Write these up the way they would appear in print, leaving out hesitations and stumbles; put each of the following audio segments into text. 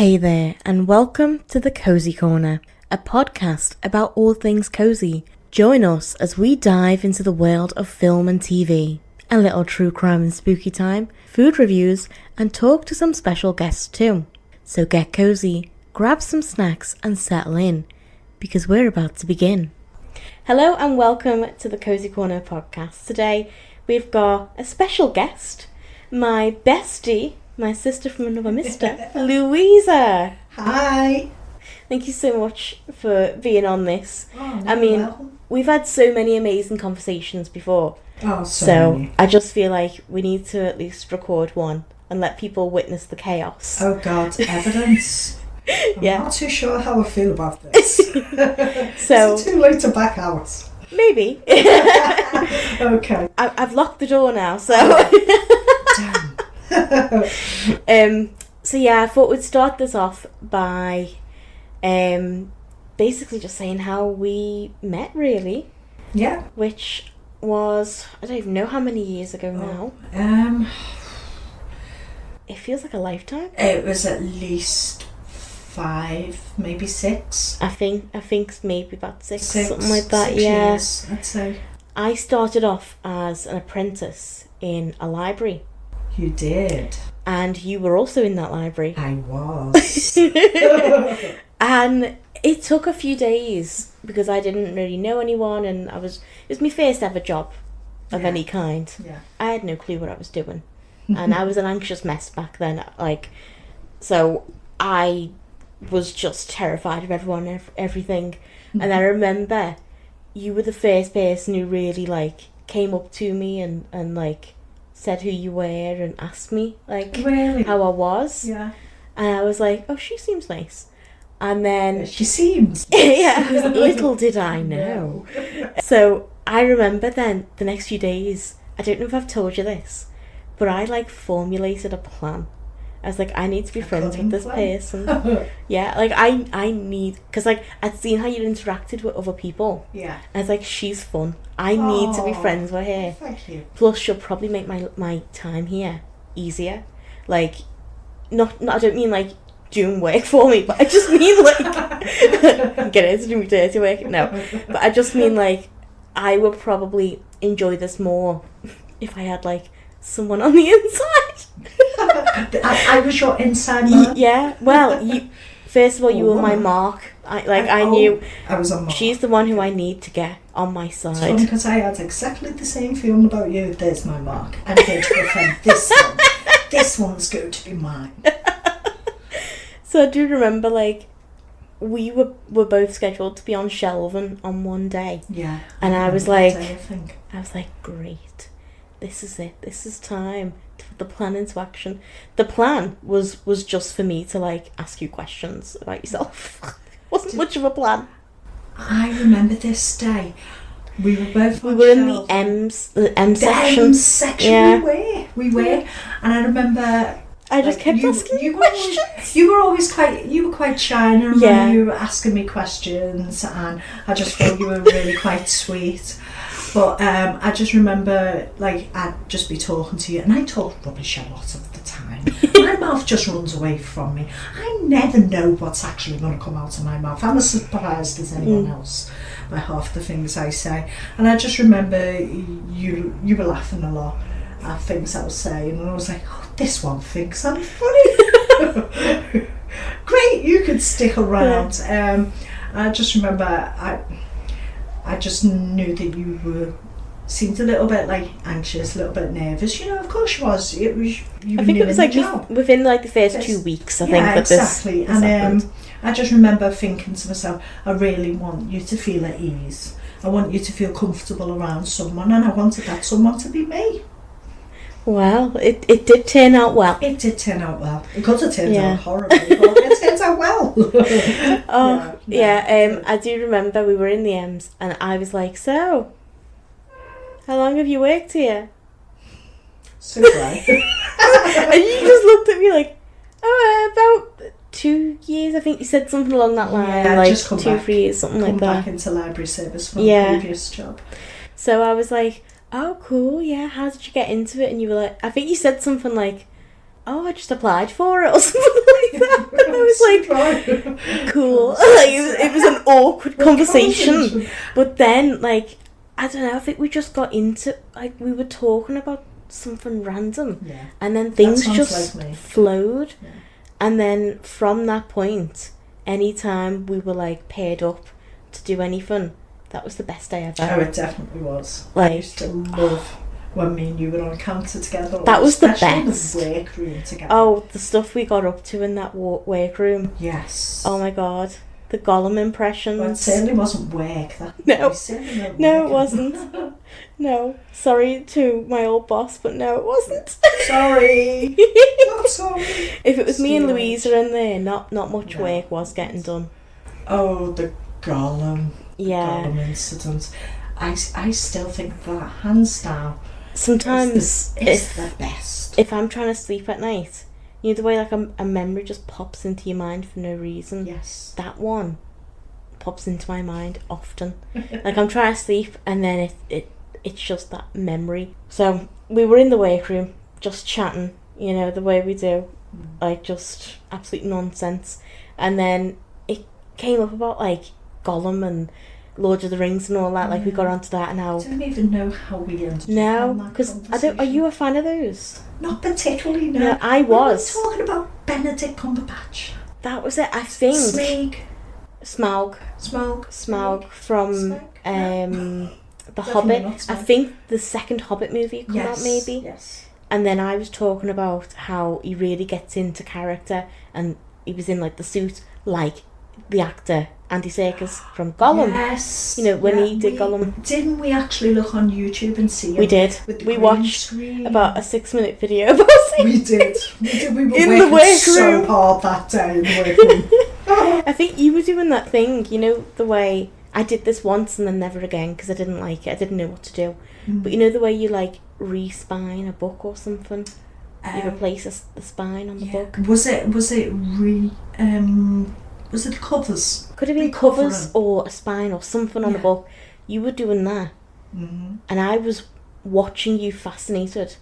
Hey there, and welcome to the Cosy Corner, a podcast about all things cozy. Join us as we dive into the world of film and TV, a little true crime and spooky time, food reviews, and talk to some special guests too. So get cozy, grab some snacks, and settle in, because we're about to begin. Hello and welcome to the Cosy Corner podcast. Today we've got a special guest, my bestie, my sister from another mister, Louisa. Hi. Thank you so much for being on this. Oh, I mean, welcome. We've had so many amazing conversations before. Oh, So many. I just feel like we need to at least record one and let people witness the chaos. Oh God, evidence. I'm Yeah. not too sure how I feel about this. So Is it too late to back out? maybe. Okay. I've locked the door now, so. Damn. So yeah, I thought we'd start this off by basically just saying how we met, really, Yeah. which was, I don't even know how many years ago now. It feels like a lifetime. It was at least 5, maybe 6. I think maybe about 6, 6, something like that. 6 Yeah. years, I'd say. I started off as an apprentice in a library, You did. and you were also in that library. I was. And it took a few days because I didn't really know anyone, and it was my first ever job of Yeah. any kind. Yeah. I had no clue what I was doing, and I was an anxious mess back then. So I was just terrified of everyone and everything. And I remember you were the first person who really came up to me and said who you were and asked me Really? how I was. Yeah. And I was like, oh, she seems nice. And then She seems. yeah, little did I know. So I remember then the next few days, I don't know if I've told you this, but I formulated a plan. I was like, I need to be friends with this person. Yeah, I need, because I'd seen how you interacted with other people. Yeah. I was like, she's fun. I need to be Aw. friends with her. Thank you. Plus, she'll probably make my time here easier. Not I don't mean doing work for me, but I just mean get it to do me dirty work. No, but I just mean I would probably enjoy this more if I had someone on the inside. I was your inside man. Yeah. Well, you. First of all, you were my mark. I knew I was on mark. she's the one who I need to get on my It's funny side. because I had exactly the same feeling about you. There's my mark. I'm going to defend this one. This one's going to be mine. So I do remember we were both scheduled to be on Shelvin on one day. Yeah. And I was That like, day, I think. great, this is it. This is time to put the plan into action. The plan was just for me to ask you questions about yourself. Wasn't much of a plan. I remember this day. We were both. We on were in the shelves. M The section. M section. Yeah. We were, and I remember. I just kept asking you were questions. always, you were quite shy, and I remember Yeah. you were asking me questions, and I just thought you were really quite sweet. But I just remember I'd just be talking to you, and I talk rubbish a lot of the time. My mouth just runs away from me. I never know what's actually going to come out of my mouth. I'm as surprised as anyone else by half the things I say. And I just remember you were laughing a lot at things I was saying, and I was like, oh, this one thinks I'm funny. Great, you could stick around. I just remember I just knew that you seemed a little bit anxious, a little bit nervous. Of course you was. You I think it was within the first 2 weeks. I think that exactly. this happened. I just remember thinking to myself, I really want you to feel at ease. I want you to feel comfortable around someone, and I wanted that someone to be me. Well, it did turn out well. It did turn out well. It could have turned Yeah. out horribly, but it turned out well. Oh, I do remember we were in the M's, and I was like, so, how long have you worked here? So great. And you just looked at me about 2 years. I think you said something along that line. Yeah, I'd just come 2, back, 3 years, something like come that. back into library service from Yeah. a previous job. So I was like, oh, cool, yeah, how did you get into it? And you were like, I think you said something like, oh, I just applied for it or something like that. And I was like, cool. Like, it was an awkward conversation. But then, like, I don't know, I think we just got into, like, we were talking about something random. Yeah. And then things just like flowed. Yeah. And then from that point, anytime we were, like, paired up to do anything, that was the best day ever. Oh, it definitely was. Like, I used to love when me and you were on counter together. That was the especially best. in the workroom together. Oh, the stuff we got up to in that workroom. Yes. Oh my god. The Gollum impressions. Well, it certainly wasn't work. No. No, it working. wasn't. No. Sorry to my old boss, but no, it wasn't. Sorry. Not sorry. If it was me and Still. Louisa in there, not much No. work was getting done. Oh, the Gollum. Yeah. Gollum incident. I still think that, hands down, Sometimes it's the best. if I'm trying to sleep at night, you know the way like a memory just pops into your mind for no reason? Yes. That one pops into my mind often. Like I'm trying to sleep and then it's just that memory. So we were in the workroom just chatting, you know, the way we do, like just absolute nonsense. And then it came up about like Gollum and Lord of the Rings and all that. Like we got onto that and how. I don't even know how we ended up No, on that because I don't. Are conversation. you a fan of those? Not particularly, no. No, I was. We were talking about Benedict Cumberbatch. That was it. I think Smaug. Smaug from Smaug. The Definitely Hobbit. not I Smaug. think the second Hobbit movie come out maybe. Yes. And then I was talking about how he really gets into character and he was in like the suit like the actor Andy Serkis from Gollum. Yes. You know, when he did Gollum. Didn't we actually look on YouTube and see him? We did. With the We green watched screen? about a 6-minute video about it. We did. We were In working the workroom. so hard that day in the workroom. I think you were doing that thing, you know, the way I did this once and then never again because I didn't like it. I didn't know what to do. But you know the way you like re-spine a book or something? You replace the spine on the book. Was it the covers? Could have been Recovering. covers or a spine or something on the book. You were doing that. And I was watching you fascinated.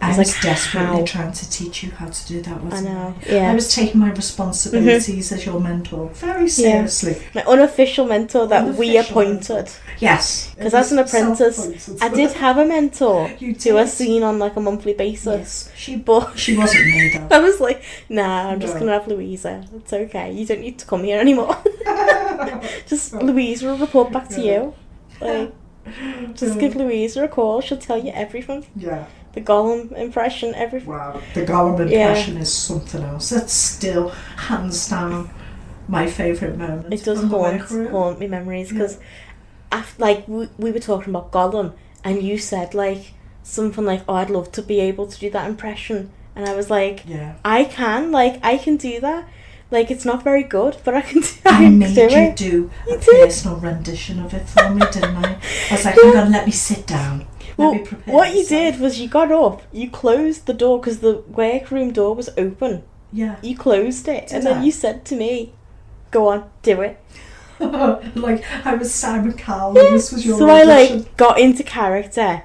I was like, desperately how? trying to teach you how to do that, I wasn't know. I? Yeah. I was taking my responsibilities as your mentor very seriously. My unofficial mentor that we Unofficial appointed. mentor. Yes. Because as an apprentice, I did have a mentor You who I did. seen on like a monthly basis. Yes. But She wasn't me though. I was like, nah, I'm just No. going to have Louisa. It's okay. You don't need to come here anymore. Just Louisa will report back to you. Like, just give Louisa a call. She'll tell you everything. Yeah. The Gollum impression, everything. Wow. The Gollum impression is something else. That's still hands down my favourite moment. It does from the workroom. haunt me memories because like we were talking about Gollum and you said like something like, oh, I'd love to be able to do that impression, and I was like, Yeah. I can do that. Like, it's not very good, but I can do I made do you it. do a You did. personal rendition of it for me, didn't I? I was like, hang on, let me sit down. Well, Let me prepare what you myself. did was you got up, you closed the door because the workroom door was open. Yeah. You closed it, Did and then I? you said to me, "Go on, do it." Like, I was Simon Cowell, and this was your So I audition. like got into character,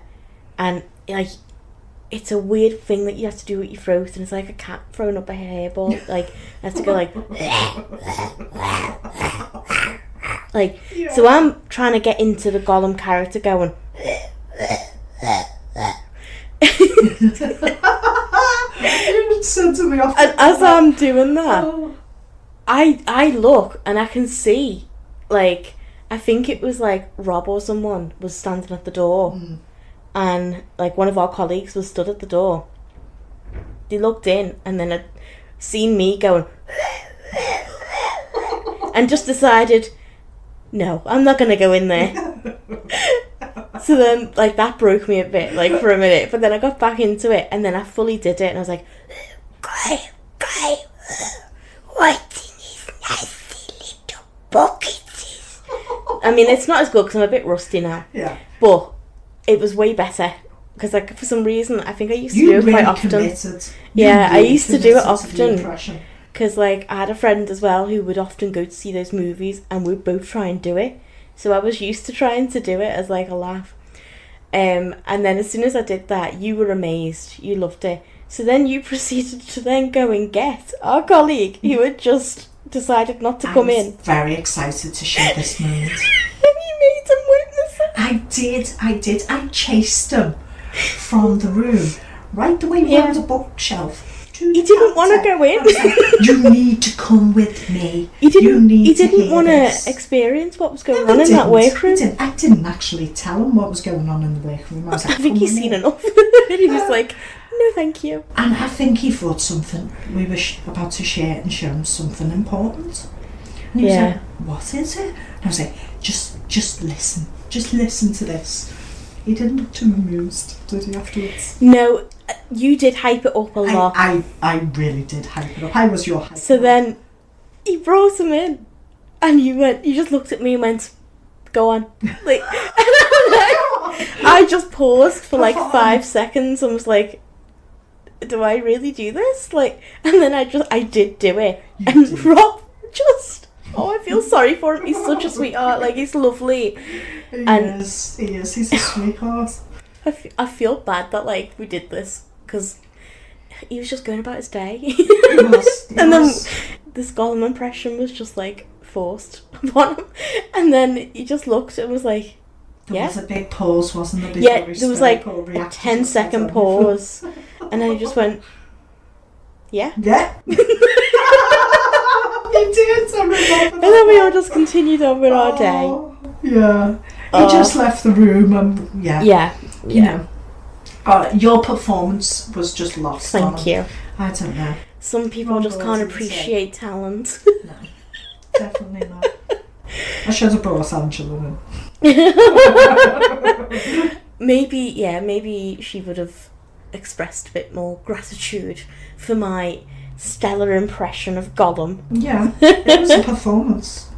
and like it's a weird thing that you have to do with your throat, and it's like a cat throwing up a hairball. Like I have to go like Yeah. So I'm trying to get into the Gollum character, going. You said to me off And as I'm doing that, Oh. I look and I can see, like, I think it was like Rob or someone was standing at the door, and like one of our colleagues was stood at the door. They looked in and then had seen me going, and just decided, no, I'm not gonna go in there. So then, like, that broke me a bit, like, for a minute. But then I got back into it, and then I fully did it, and I was like, what in his nasty little buckets? I mean, it's not as good because I'm a bit rusty now. Yeah. But it was way better. Because, like, for some reason, I think I used to You do it really quite often. committed. Yeah, I used to do it committed to the often. impression. Because, like, I had a friend as well who would often go to see those movies, and we'd both try and do it. So I was used to trying to do it as, like, a laugh. And then as soon as I did that, you were amazed. You loved it. So then you proceeded to then go and get our colleague who had just decided not to come in. I was very excited to share this moment. And you made him witness it. I did. I chased him from the room, right the way round the bookshelf. He didn't want to go in. I was like, you need to come with me. He didn't want to experience what was going on in that workroom. I didn't actually tell him what was going on in the workroom. I was like, I think he's seen enough. And he was like, no, thank you. And I think he thought something. We were about to share and show him something important. And he was like, what is it? And I was like, just listen. Just listen to this. He didn't look too amused, did he, afterwards? No, you did hype it up a lot. I really did hype it up. I was your hype. So then he brought him in, and you just looked at me and went, go on. Like, I just paused for like 5 seconds and was like, do I really do this? Like, and then I did do it. And Rob just, I feel sorry for him. He's such a sweetheart. Like, he's lovely. He is. He's a sweetheart. I feel bad that, like, we did this because he was just going about his day. He was. And then this Gollum impression was just, like, forced upon him. And then he just looked and was like, There was a big pause, wasn't there? Yeah, there was like a 10-second pause. And then he just went, yeah. Yeah. He did, I remember. And then we all just continued on with our day. Yeah. He just left the room and you know. Your performance was just lost. Thank you. I don't know. Some people just can't appreciate talent. No, definitely not. I should have brought Angela in. Maybe she would have expressed a bit more gratitude for my stellar impression of Gollum. Yeah, it was a performance.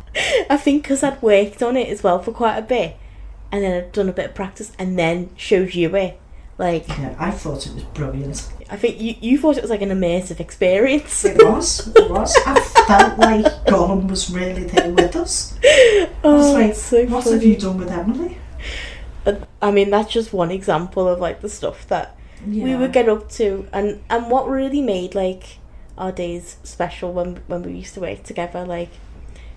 I think because I'd worked on it as well for quite a bit, and then I'd done a bit of practice, and then showed you it. Like, yeah, I thought it was brilliant. I think you thought it was like an immersive experience. It was. I felt like Gollum was really there with us. I was like, so what funny. have you done with Emilie? I mean, that's just one example of like the stuff that we would get up to, and what really made like our days special when we used to work together. Like,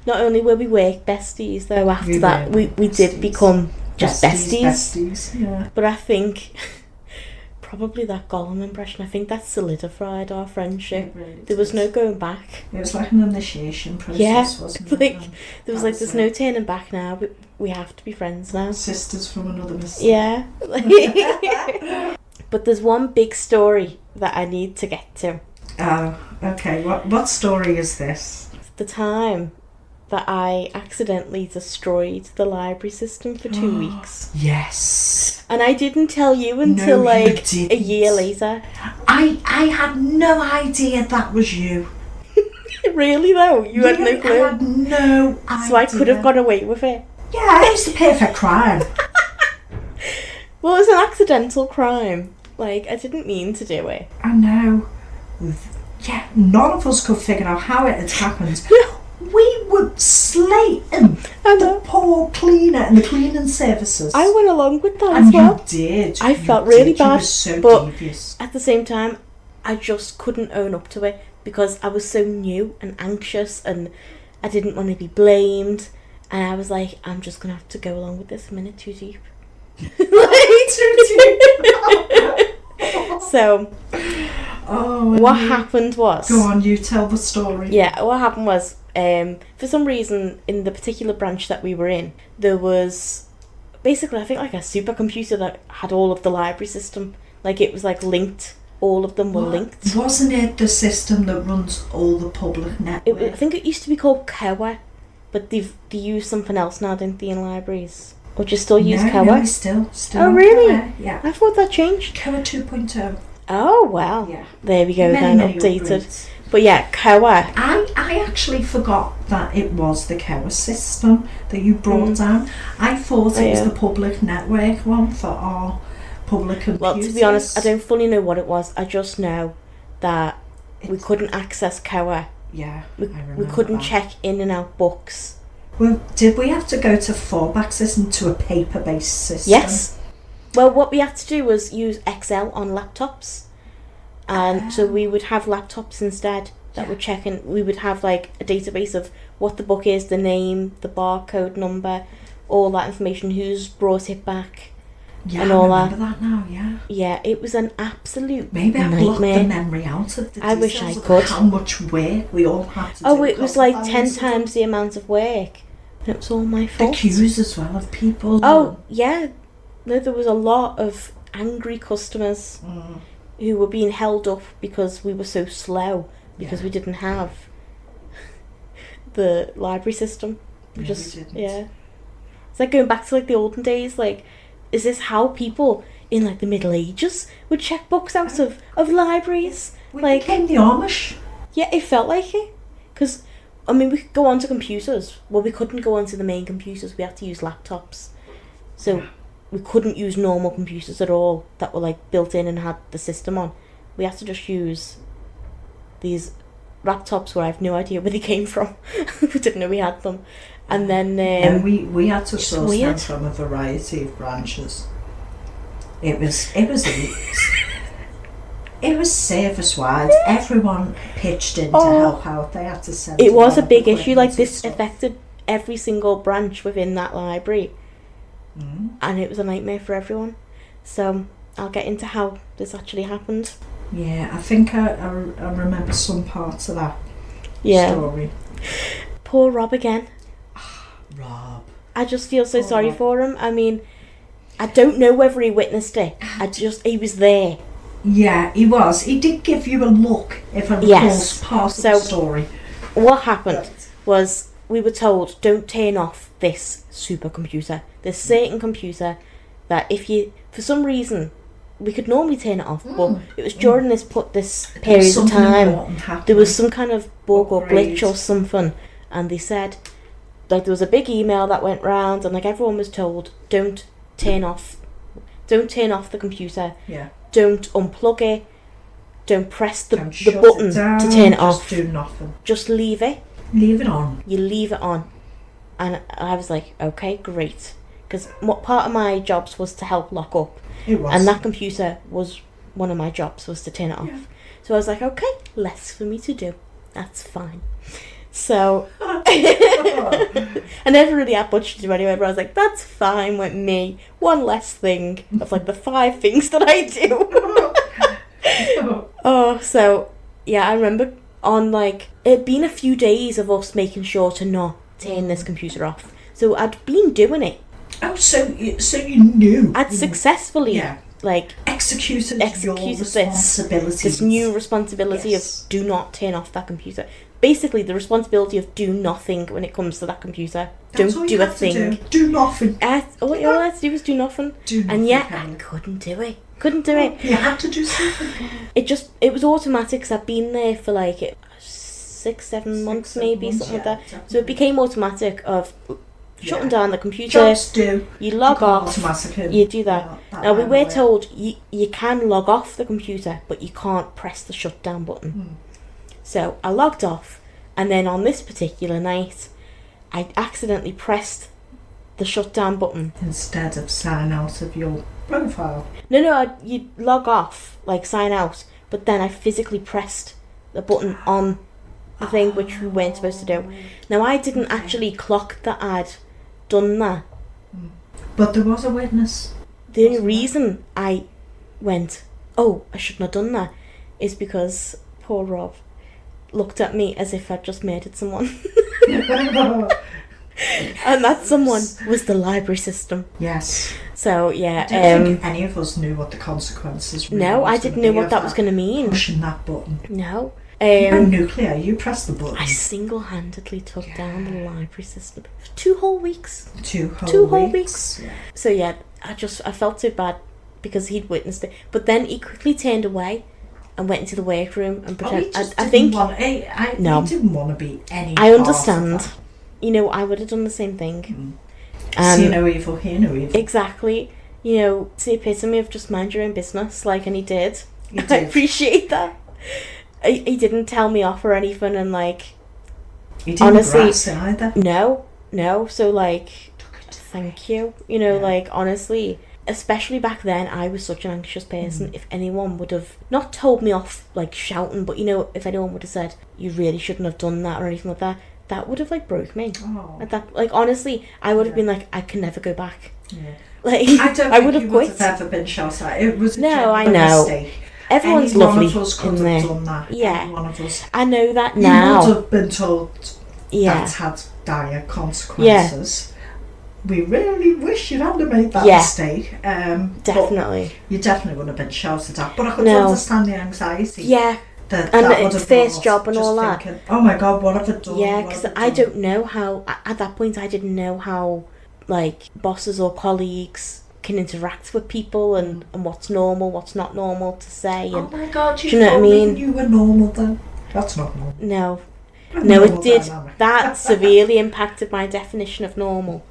not only were we work besties though, after that we did become just besties. Yeah. But I think probably that Gollum impression, I think that solidified our friendship. Really there was no going back. It was like an initiation process, wasn't it? Like, there was like, there's no turning back now. We have to be friends now. Sisters from another mister. Yeah. But there's one big story that I need to get to. Oh, okay. What story is this? The time that I accidentally destroyed the library system for 2 weeks. Yes. And I didn't tell you until a year later. I had no idea that was you. Really though? You had no clue? I had no idea. So I could have got away with it. Yeah, it was the perfect crime. Well, it was an accidental crime. Like, I didn't mean to do it. I know. Yeah, none of us could figure out how it had happened. We were slating the poor cleaner and the cleaning services. I went along with that and as well. You did. I felt really bad. You were so but devious. At the same time, I just couldn't own up to it because I was so new and anxious and I didn't want to be blamed. And I was like, I'm just going to have to go along with this a minute too deep. Too deep. So, what happened was... Go on, you tell the story. Yeah, what happened was, for some reason, in the particular branch that we were in, there was basically, I think, like a supercomputer that had all of the library system. Like, it was, like, linked. All of them were linked. Wasn't it the system that runs all the public network? I think it used to be called Koa, but they use something else now, don't they, in libraries? Or just still use Koa? No, still. Oh, really? Koa, yeah. I thought that changed. Koa 2.0. Oh, wow. Yeah. There we go, many updated. Upgrades. But yeah, Koa. I actually forgot that it was the Koa system that you brought down. I thought it was the public network one for our public computers. Well, to be honest, I don't fully know what it was. I just know that we couldn't access Koa. Yeah, we couldn't check in and out books. Well, did we have to go to fallback system to a paper-based system? Yes. Well, what we had to do was use Excel on laptops. And so we would have laptops instead that would check, and we would have like a database of what the book is, the name, the barcode number, all that information, who's brought it back. Yeah, and all I remember that now, yeah. Yeah, it was an absolute Maybe I've blocked nightmare. the memory out of the I wish details I of could. how much work we all had to do. Oh, it was like 10 used to do times the amount of work. And it was all my the fault. queues as well of people. Oh, yeah. No, there was a lot of angry customers who were being held up because we were so slow, because we didn't have the library system. We didn't. Yeah. It's like going back to like the olden days, like, is this how people in like the Middle Ages would check books out of libraries? We like, became the Amish. yeah, it felt like it. Because, I mean, we could go onto computers. Well, we couldn't go onto the main computers. We had to use laptops. So we couldn't use normal computers at all that were like built in and had the system on. We had to just use these laptops where I have no idea where they came from. We didn't know we had them. And then and we had to source them weird. from a variety of branches. It was service wise. Everyone pitched in to help out. They had to send. It was a big equipment issue. Like, and this stuff. affected every single branch within that library. And it was a nightmare for everyone. So I'll get into how this actually happened. Yeah, I think I remember some parts of that story. Poor Rob again. Rob. I just feel so Poor sorry Rob. for him. I mean, I don't know whether he witnessed it. He was there. Yeah, he was. He did give you a look, if I recall, Yes. part of So- the story. What happened was we were told, don't turn off this supercomputer. This certain computer that if you, for some reason, we could normally turn it off, but it was during this period of Something time, important happened. there was some kind of bug or Upgrade. glitch or something, and they said, like, there was a big email that went round, and like everyone was told, don't turn off the computer, don't unplug it, don't press the button to turn it off, do nothing, just leave it. Leave it on. You leave it on. And I was like, okay, great. Because what part of my jobs was to help lock up. It was. And that computer was one of my jobs, was to turn it off. Yeah. So I was like, okay, less for me to do. That's fine. So, I never really had much to do anyway, but I was like, that's fine with me. One less thing of like the 5 things that I do. So, yeah, I remember on like, it'd been a few days of us making sure to not turn this computer off. So I'd been doing it. Oh, so you knew. I'd successfully like executed your this new responsibility of do not turn off that computer. Basically, the responsibility of do nothing when it comes to that computer. That's Don't do a thing. Do nothing. All I had to do was do nothing. And yet, I couldn't do it. You had to do something. It was automatic because I'd been there for like 6-7 months maybe, something like that. Definitely. So it became automatic of shutting down the computer. Jobs do. You log off. You do that. Now we were told you can log off the computer, but you can't press the shutdown button. So I logged off, and then on this particular night, I accidentally pressed the shutdown button instead of sign out of your profile. No, you log off, like sign out, but then I physically pressed the button on the thing, which we weren't supposed to do. Now I didn't actually clock that I'd done that. But there was a witness. The only reason I went, oh, I shouldn't have done that, is because poor Rob looked at me as if I'd just murdered someone. And that someone was the library system. Yes. So yeah, I don't think any of us knew what the consequences were. No, I didn't know what that was going to mean. Pushing that button. No. You're nuclear. You press the button. I single-handedly took down the library system for 2 whole weeks. 2 whole weeks. Yeah. So yeah, I felt so bad because he'd witnessed it, but then he quickly turned away and went into the workroom and pretended. I think no, he didn't want to be any. I understand. You know, I would have done the same thing. See no evil, hear no evil. Exactly. You know, it's the epitome of just mind your own business, like, and he did. I appreciate that. He didn't tell me off or anything, and like, he didn't honestly either. No. So like, thank you. You know, like, honestly, especially back then, I was such an anxious person. If anyone would have not told me off, like, shouting, but, you know, if anyone would have said, you really shouldn't have done that or anything like that, that would have, like, broke me. Like, that, like, honestly, I would have been like, I can never go back. Like, I would have quit. Would have ever been shouted at. It was a I know. mistake. Everyone's Any lovely one of us could in have there. done that. Yeah. Any one of us. I know that now. You would have been told that had dire consequences. We really wish you hadn't made that mistake. Definitely. You definitely wouldn't have been shouted at. But I could understand the anxiety. Yeah. That it's first job and all that. Thinking, oh my God, what have I done? Yeah, because I don't know how, at that point I didn't know how, like, bosses or colleagues can interact with people and what's normal, what's not normal to say. And, oh my God, you know what I mean? You were normal then. That's not normal. No, it did. Dynamic. That severely impacted my definition of normal.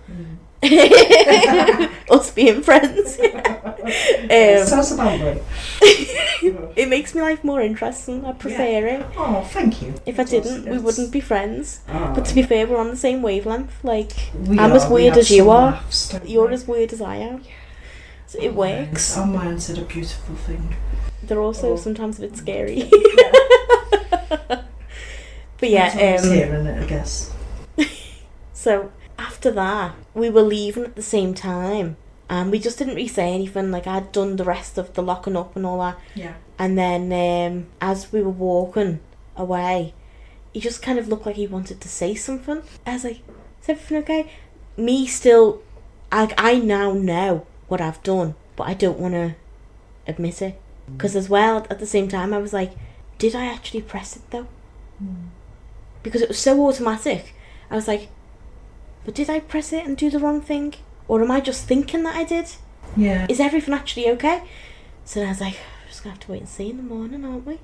Us being friends. Sounds about right. It makes my life more interesting. I prefer it. Oh, thank you. If I didn't, we wouldn't be friends. But to be fair, we're on the same wavelength. Like, I'm as weird as you are. You're as weird as I am. So it works. Our minds are a beautiful thing. They're also sometimes a bit scary. But yeah, hearing it, I guess. So after that, we were leaving at the same time, and we just didn't really say anything. Like, I'd done the rest of the locking up and all that. Yeah. And then as we were walking away, he just kind of looked like he wanted to say something. I was like, is everything okay? Me still, I now know what I've done, but I don't want to admit it. Because as well, at the same time, I was like, did I actually press it though? Because it was so automatic. I was like, but did I press it and do the wrong thing? Or am I just thinking that I did? Yeah. Is everything actually okay? So then I was like, we're just going to have to wait and see in the morning, aren't we?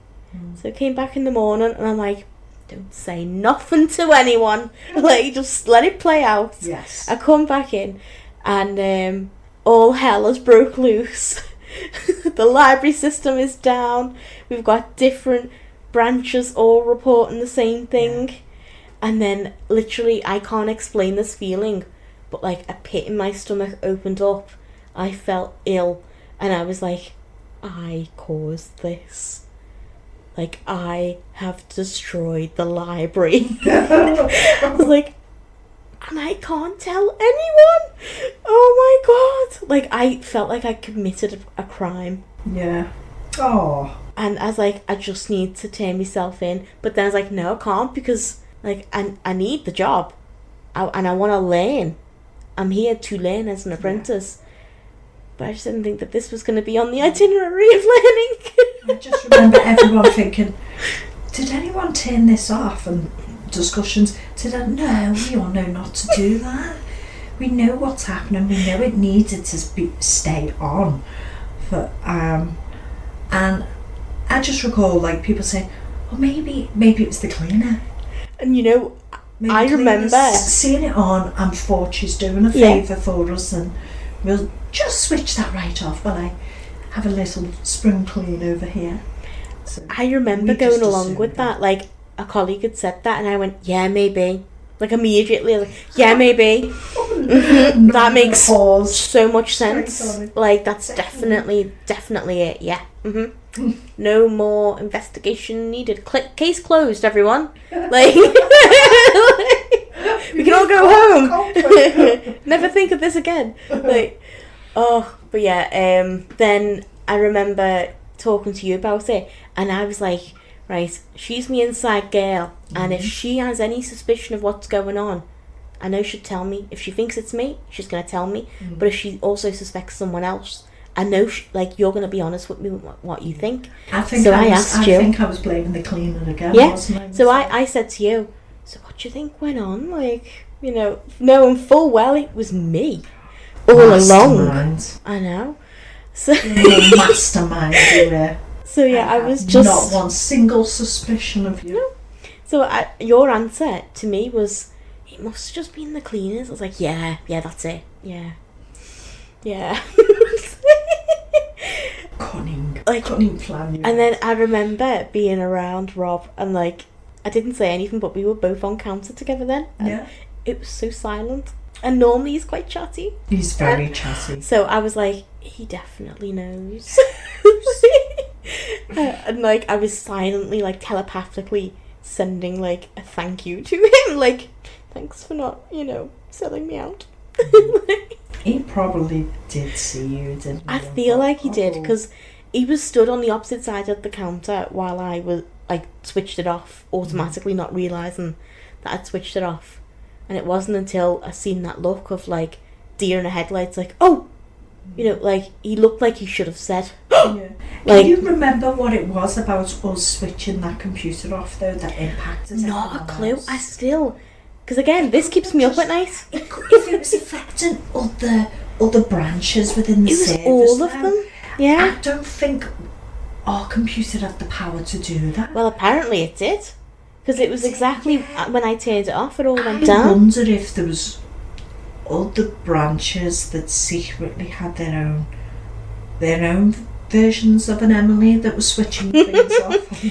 So I came back in the morning and I'm like, don't say nothing to anyone. Like, just let it play out. Yes. I come back in and all hell has broke loose. The library system is down. We've got different branches all reporting the same thing. Yeah. And then literally I can't explain this feeling, but like a pit in my stomach opened up. I felt ill and I was like, I caused this. Like, I have destroyed the library. I was like, and I can't tell anyone. Oh my God. Like, I felt like I committed a crime. Yeah. Oh. And I was like, I just need to turn myself in. But then I was like, no, I can't, because like I need the job. And I want to learn. I'm here to learn as an apprentice. But I just didn't think that this was going to be on the itinerary of learning. I just remember everyone thinking, did anyone turn this off? And discussions, no, we all know not to do that. We know what's happening. We know it needed to stay on. And I just recall like people saying, well, maybe it was the cleaner. And you know, maybe I remember seeing it on, and thought she's doing a favour for us, and we'll just switch that right off while I have a little spring clean over here. So I remember going along with that. Like, a colleague had said that and I went, yeah, maybe. Like, immediately, like, yeah, maybe. That makes so much sense. Like, that's definitely it, yeah. No more investigation needed. Case closed, everyone. Like, we can all go home. Never think of this again. Like, oh, but yeah, then I remember talking to you about it, and I was like, right, she's my inside girl, and if she has any suspicion of what's going on, I know she'd tell me. If she thinks it's me, she's going to tell me. But if she also suspects someone else, I know you're going to be honest with me with what you think. I think I was blaming the cleaner again, wasn't I? So I said to you, so what do you think went on? Like, you know, knowing full well it was me all along. I know. So mastermind, you were. So yeah, I was just not one single suspicion of you. No. So your answer to me was, it must have just been the cleaners. I was like, yeah, that's it. Yeah. Cunning plan. And then I remember being around Rob, and like, I didn't say anything, but we were both on counter together then. And it was so silent. And normally he's quite chatty. He's very chatty. So I was like, he definitely knows. And like I was silently, like telepathically sending like a thank you to him, like, thanks for not, selling me out. He probably did see you, didn't he? I feel like he did, because he was stood on the opposite side of the counter while I was like switched it off automatically, not realising that I'd switched it off. And it wasn't until I seen that look of like deer in the headlights, like, oh, like he looked like he should have said. Yeah. Like, can you remember what it was about us switching that computer off though that impacted it? Not a clue. I still, because again, this keeps me up at night. If it was affecting other branches within the service, it was all of them. Yeah. I don't think our computer had the power to do that. Well, apparently it did, because it was exactly when I turned it off, it all went I down. wonder if there was other branches that secretly had their own versions of an Emilie that was switching things off.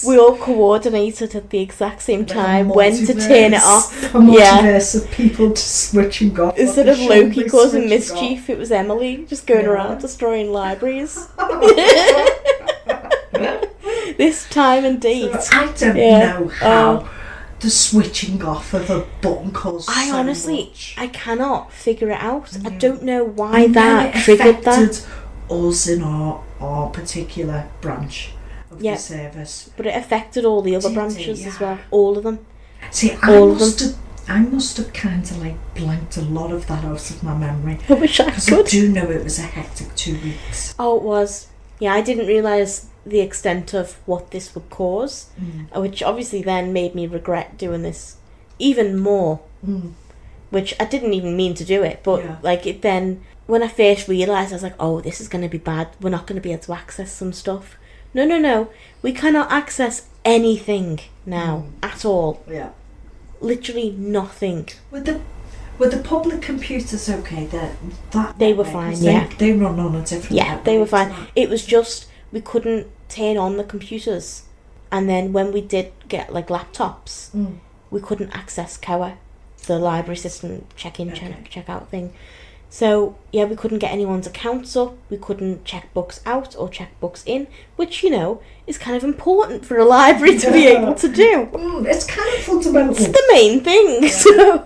We all coordinated at the exact same time when to turn it off. A multiverse of people just switching off. Instead of Loki causing mischief, it was Emilie just going around destroying libraries. This time and date. So I don't know how the switching off of a button caused I so honestly, much. I cannot figure it out. I don't know why that triggered that. Us in our particular branch of the service, but it affected all the other branches as well, all of them. See, I must have kind of like blanked a lot of that out of my memory. I wish I could. Because I do know it was a hectic 2 weeks. Oh, it was. Yeah, I didn't realise the extent of what this would cause, which obviously then made me regret doing this even more, which I didn't even mean to do it, but like it then, when I first realised, I was like, oh, this is going to be bad, we're not going to be able to access some stuff. No, we cannot access anything now, at all. Yeah. Literally nothing. Were the public computers okay? They were fine, yeah. They run on a different Yeah, they were fine. It was just, we couldn't turn on the computers. And then when we did get like laptops, we couldn't access COA, the library system check-in, check-out thing. So, yeah, we couldn't get anyone's accounts up, we couldn't check books out or check books in, which, is kind of important for a library to be able to do. It's kind of fundamental. It's the main thing. Yeah. So,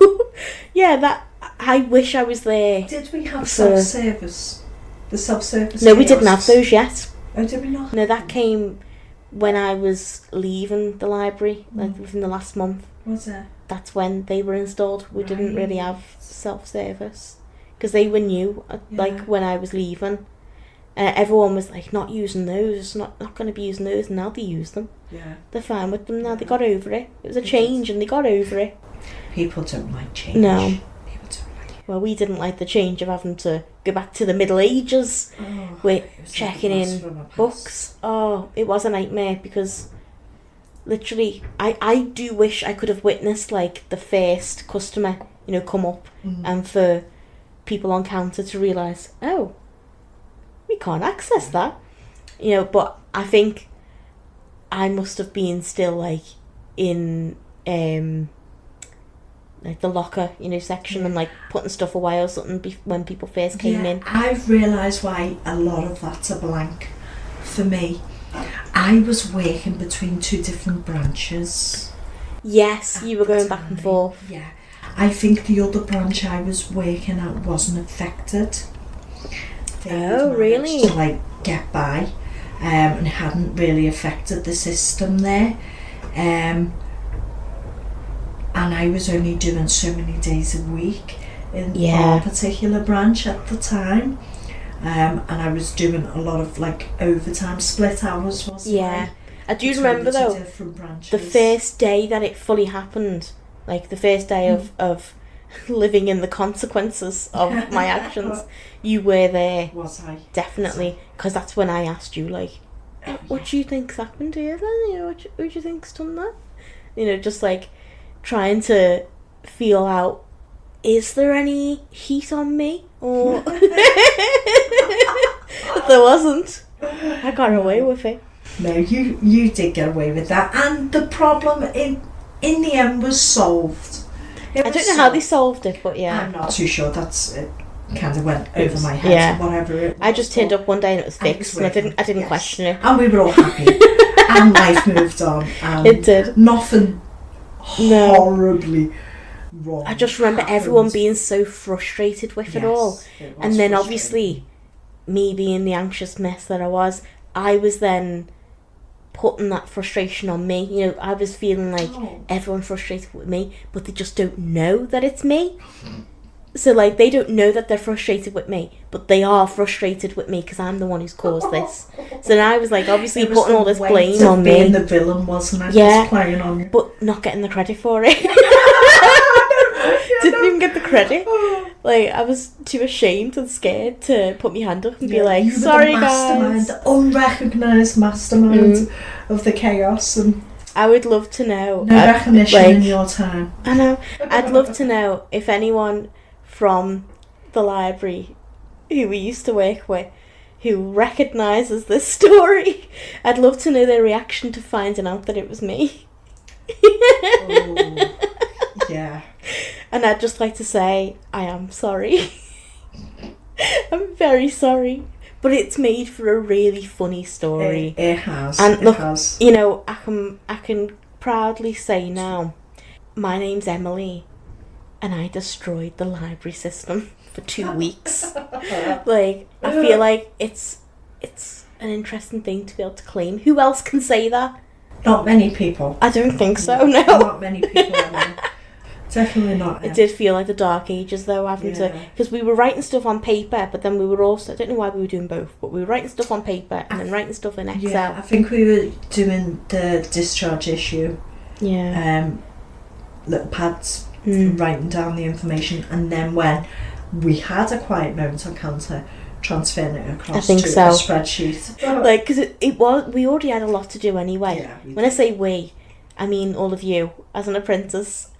yeah, I wish I was there. Did we have self-service? The self-service? No, we didn't have those yet. Oh, did we not? No, that came when I was leaving the library, like within the last month. Was it? That's when they were installed. We didn't really have self-service. Because they were new, like when I was leaving. Everyone was like, not using those, not going to be using those, and now they use them. Yeah. They're fine with them now, they got over it. It was a change and they got over it. People don't like change. No. People don't like it. Well, we didn't like the change of having to go back to the Middle Ages with checking in books. Oh, it was a nightmare because literally, I do wish I could have witnessed like the first customer, come up and for people on counter to realise, oh, we can't access that. But I think I must have been still like in like the locker, section and like putting stuff away or something when people first came in. I've realised why a lot of that's a blank for me. I was working between 2 different branches. Yes, you were going back and forth. Yeah. I think the other branch I was working at wasn't affected. Oh, really? To like get by, and hadn't really affected the system there. And I was only doing so many days a week in our particular branch at the time. And I was doing a lot of like overtime, split hours, wasn't I? I do remember though, the first day that it fully happened, like the first day of living in the consequences of my actions, you were there. Was I? Definitely, because that's when I asked you, like, what do you think's happened here then? What do you think's done that? Just like trying to feel out, is there any heat on me? Or there wasn't. I got away with it. No, you did get away with that, and the problem in the end was solved. It I was don't know how they solved it, but yeah. I'm not too sure. It kind of went over my head. Whatever it was. I just turned up one day and it was fixed, and I didn't question it. And we were all happy, and life moved on. And it did. Nothing horribly wrong. I just remember everyone being so frustrated with it all, and then obviously, me being the anxious mess that I was then putting that frustration on me. You know, I was feeling like everyone's frustrated with me, but they just don't know that it's me. So, like, they don't know that they're frustrated with me, but they are frustrated with me because I'm the one who's caused this. So now I was, like, obviously putting all this blame on me. Being the villain, wasn't it? Yeah. Just playing on you. But not getting the credit for it. Didn't even get the credit. Like, I was too ashamed and scared to put my hand up and be like, sorry, guys. The unrecognised mastermind of the chaos. And I would love to know. No recognition in your time. I know. I'd love to know if anyone from the library who we used to work with who recognises this story, I'd love to know their reaction to finding out that it was me. Yeah. And I'd just like to say, I am sorry. I'm very sorry. But it's made for a really funny story. It has. And look, has. You know, I can proudly say now, my name's Emilie, and I destroyed the library system for 2 weeks. Like, I feel like it's an interesting thing to be able to claim. Who else can say that? Not many people. I don't think so, no. Not many people. Definitely not. It did feel like the dark ages, though, having to... Because we were writing stuff on paper, but then we were also... I don't know why we were doing both, but we were writing stuff on paper and then writing stuff in Excel. Yeah, I think we were doing the discharge issue. Yeah. Little pads, writing down the information, and then when we had a quiet moment on counter, transferring it across to a spreadsheet. Like, because it was... We already had a lot to do anyway. Yeah, when I say we, I mean all of you, as an apprentice.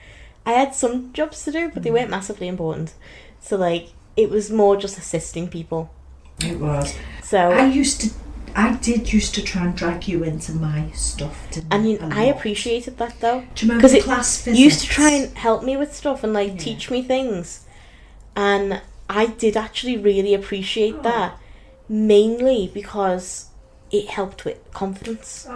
I had some jobs to do, but they weren't massively important. So, like, it was more just assisting people. It was. So I did used to try and drag you into my stuff, and I appreciated that, though. Do you remember the class physics? You used to try and help me with stuff and, like, teach me things. And I did actually really appreciate that. Mainly because it helped with confidence.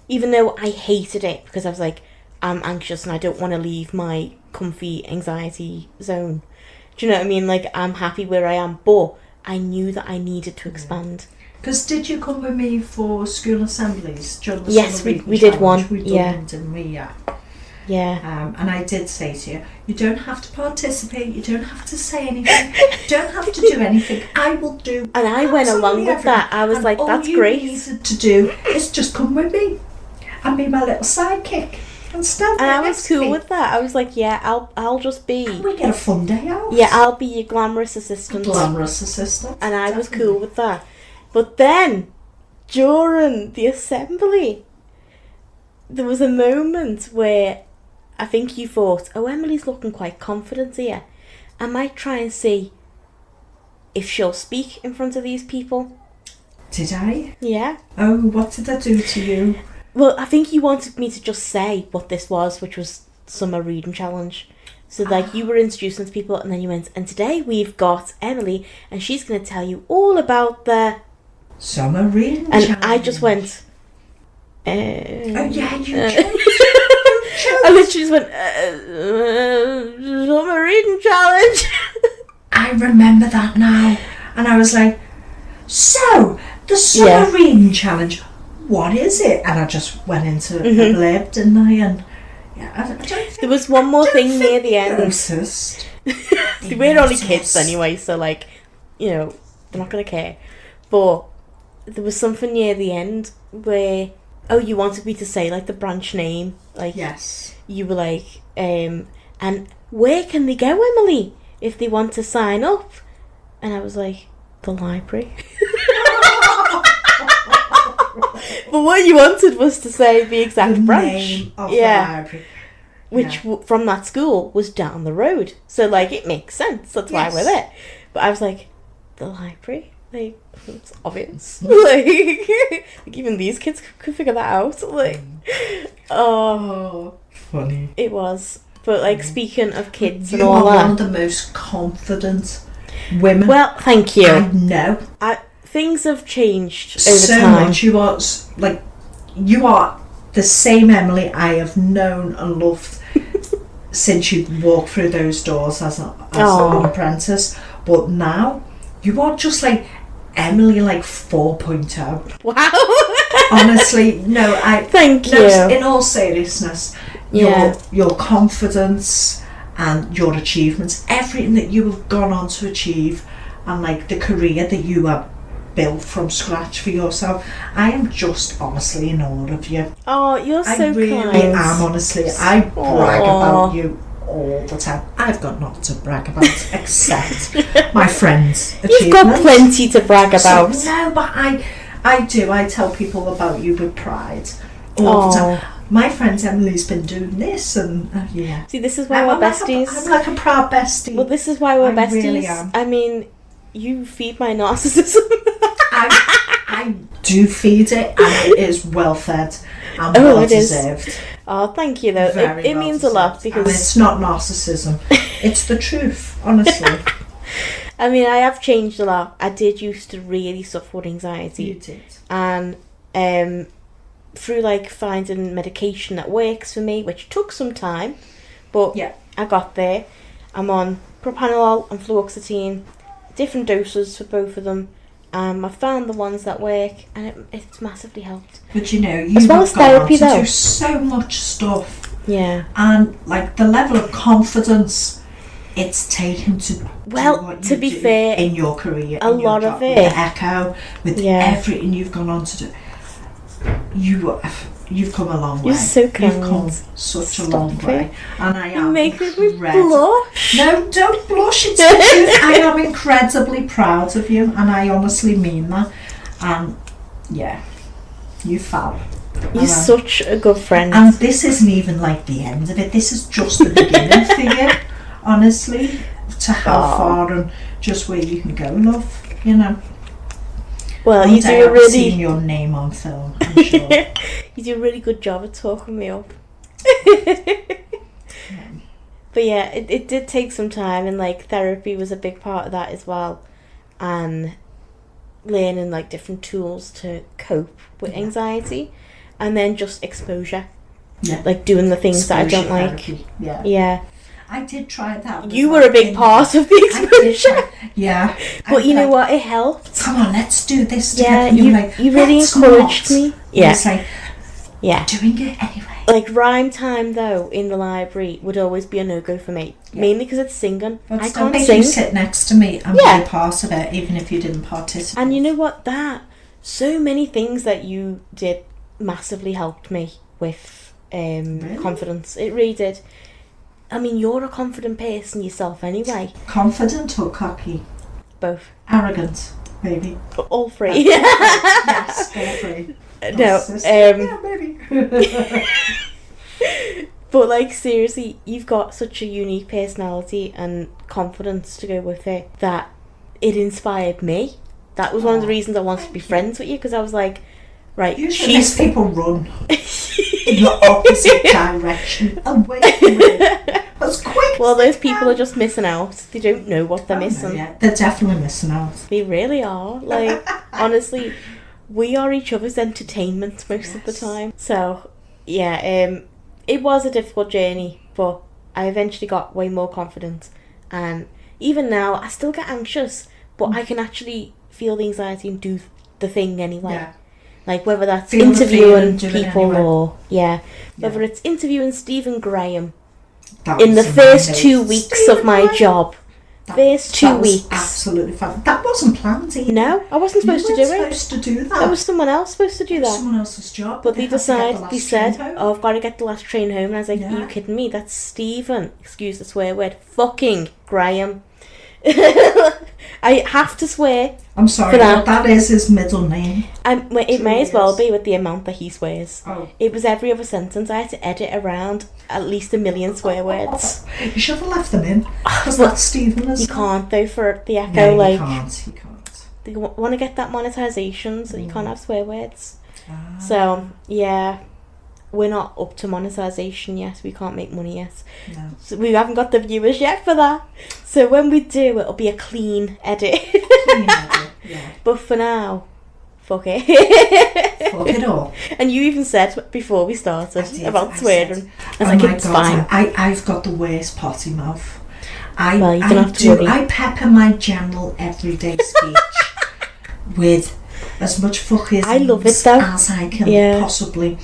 Even though I hated it, because I was like... I'm anxious and I don't want to leave my comfy anxiety zone. Do you know what I mean? Like, I'm happy where I am, but I knew that I needed to expand. Because did you come with me for school assemblies during the Yes, we did one. We done one, didn't we? Yeah. And I did say to you, you don't have to participate, you don't have to say anything, you don't have to do anything, I will do. And I went along with that. I was like, that's great. All you needed to do is just come with me and be my little sidekick. And I was cool with that. I was like, yeah, I'll just be... And we get a fun day out. Yeah, I'll be your glamorous assistant. And I was cool with that. But then, during the assembly, there was a moment where I think you thought, oh, Emily's looking quite confident here. I might try and see if she'll speak in front of these people. Did I? Yeah. Oh, what did I do to you? Well, I think you wanted me to just say what this was, which was Summer Reading Challenge. So, like, you were introducing to people, and then you went, and today we've got Emilie, and she's going to tell you all about the... Summer Reading Challenge. And I just went... oh, yeah, you chose. I literally just went, Summer Reading Challenge. I remember that now. And I was like, so, the Summer Reading Challenge... What is it? And I just went into a blurb, didn't I? And I don't think, there was one more thing near the end. Noticed. They were only kids anyway, so, like, you know, they're not going to care. But there was something near the end where, oh, you wanted me to say, like, the branch name. Like, yes. You were like, and where can they go, Emilie, if they want to sign up? And I was like, the library. But what you wanted was to say the exact branch. Name of the library. Which from that school was down the road. So, like, it makes sense. That's why we're there. But I was like, the library? Like, it's obvious. Like, even these kids could figure that out. Like, oh. Funny. It was. But like speaking of kids and You all are that, one of the most confident women well, thank you. I know. Things have changed over So time. much. You are you are the same Emilie I have known and loved since you walked through those doors as an apprentice. But now you are just like Emilie, like 4.0. Wow. Honestly, no, thank you. In all seriousness, your confidence and your achievements, everything that you have gone on to achieve, and like the career that you have built from scratch for yourself, I am just honestly in awe of you. Oh, you're so kind. I really am, honestly. I brag about you all the time. I've got nothing to brag about except my friends' achievements. You've got plenty to brag about. No, but I do. I tell people about you with pride all the time. My friend Emilie's been doing this, and yeah. See, this is why we're besties. I'm like a proud bestie. Well, this is why we're besties. Really am. I mean, you feed my narcissism. I do feed it, and it is well fed and well deserved. Oh, thank you though. It means a lot, because and it's not narcissism. It's the truth, honestly. I mean, I have changed a lot. I did used to really suffer with anxiety. You did. And through like finding medication that works for me, which took some time, but I got there. I'm on propranolol and fluoxetine, different doses for both of them. I found the ones that work, and it's massively helped. But you know, as well as therapy, to do so much stuff. Yeah. And like the level of confidence it's taken to do what to you be do fair, in your career, a lot of it, with the Echo, with everything you've gone on to do. You've come a long way. You're so kind. You've come such a long way, and I am. You make me blush. No, don't blush. It's the truth. I am incredibly proud of you, and I honestly mean that. And you fab. You're such a good friend. And this isn't even like the end of it. This is just the beginning for you, honestly. To how far and just where you can go, love. You know. Well, One you day do a I've really seen your name on film, I'm sure. You do a really good job at talking me up. But yeah, it did take some time, and like therapy was a big part of that as well, and learning like different tools to cope with anxiety, and then just exposure. Like doing the things that I don't therapy. like. Yeah. I did try that. You were a big part of the exposure. Yeah. But you know what? It helped. Come on, let's do this together. Yeah, And you were like, you really encouraged me. Yeah. It's like, doing it anyway. Like rhyme time though in the library would always be a no-go for me. Mainly because it's singing. But I still can't make sing. you sit next to me and be a part of it, even if you didn't participate. And you know what? So many things that you did massively helped me with confidence. It really did. I mean, you're a confident person yourself anyway. Confident or cocky? Both. Arrogant, maybe. All three. Yes, all three. No. Yeah, maybe. But like seriously, you've got such a unique personality and confidence to go with it that it inspired me. That was one of the reasons I wanted to be friends with you, because I was like, right, she's people run in the opposite direction away from it. As quick. Well, those people are just missing out. They don't know what they're missing. Yeah, they're definitely missing out. They really are. Like, honestly, we are each other's entertainment most of the time. So, yeah, it was a difficult journey, but I eventually got way more confident. And even now, I still get anxious, but I can actually feel the anxiety and do the thing anyway. Yeah. Like, whether that's interviewing people or, whether it's interviewing Stephen Graham. In the first 2 weeks of my job. First 2 weeks. Absolutely fine. That wasn't planned either. No, I wasn't supposed to do it. You weren't supposed to do that. That was someone else supposed to do that. Someone else's job. But they said, oh, I've got to get the last train home. And I was like, are you kidding me? That's Stephen. Excuse the swear word. Fucking Graham. I have to swear. I'm sorry, but that is his middle name. It may as well be with the amount that he swears. Oh. It was every other sentence. I had to edit around at least 1 million swear words. You should have left them in. Because that's Stephen, isn't it? You can't though for the Echo. No, like, you can't. They want to get that monetization, so you can't have swear words. Ah. So, yeah. we're not up to monetization yet. We can't make money yet. No. So we haven't got the viewers yet for that. So when we do, it'll be a clean edit. Clean edit, yeah. But for now, fuck it. Fuck it all. And you even said before we started about swearing. I was oh like, my it's God, fine. I've got the worst potty mouth. Well, you don't have to worry. I pepper my general everyday speech with as much fuckisms I love it though. as I can possibly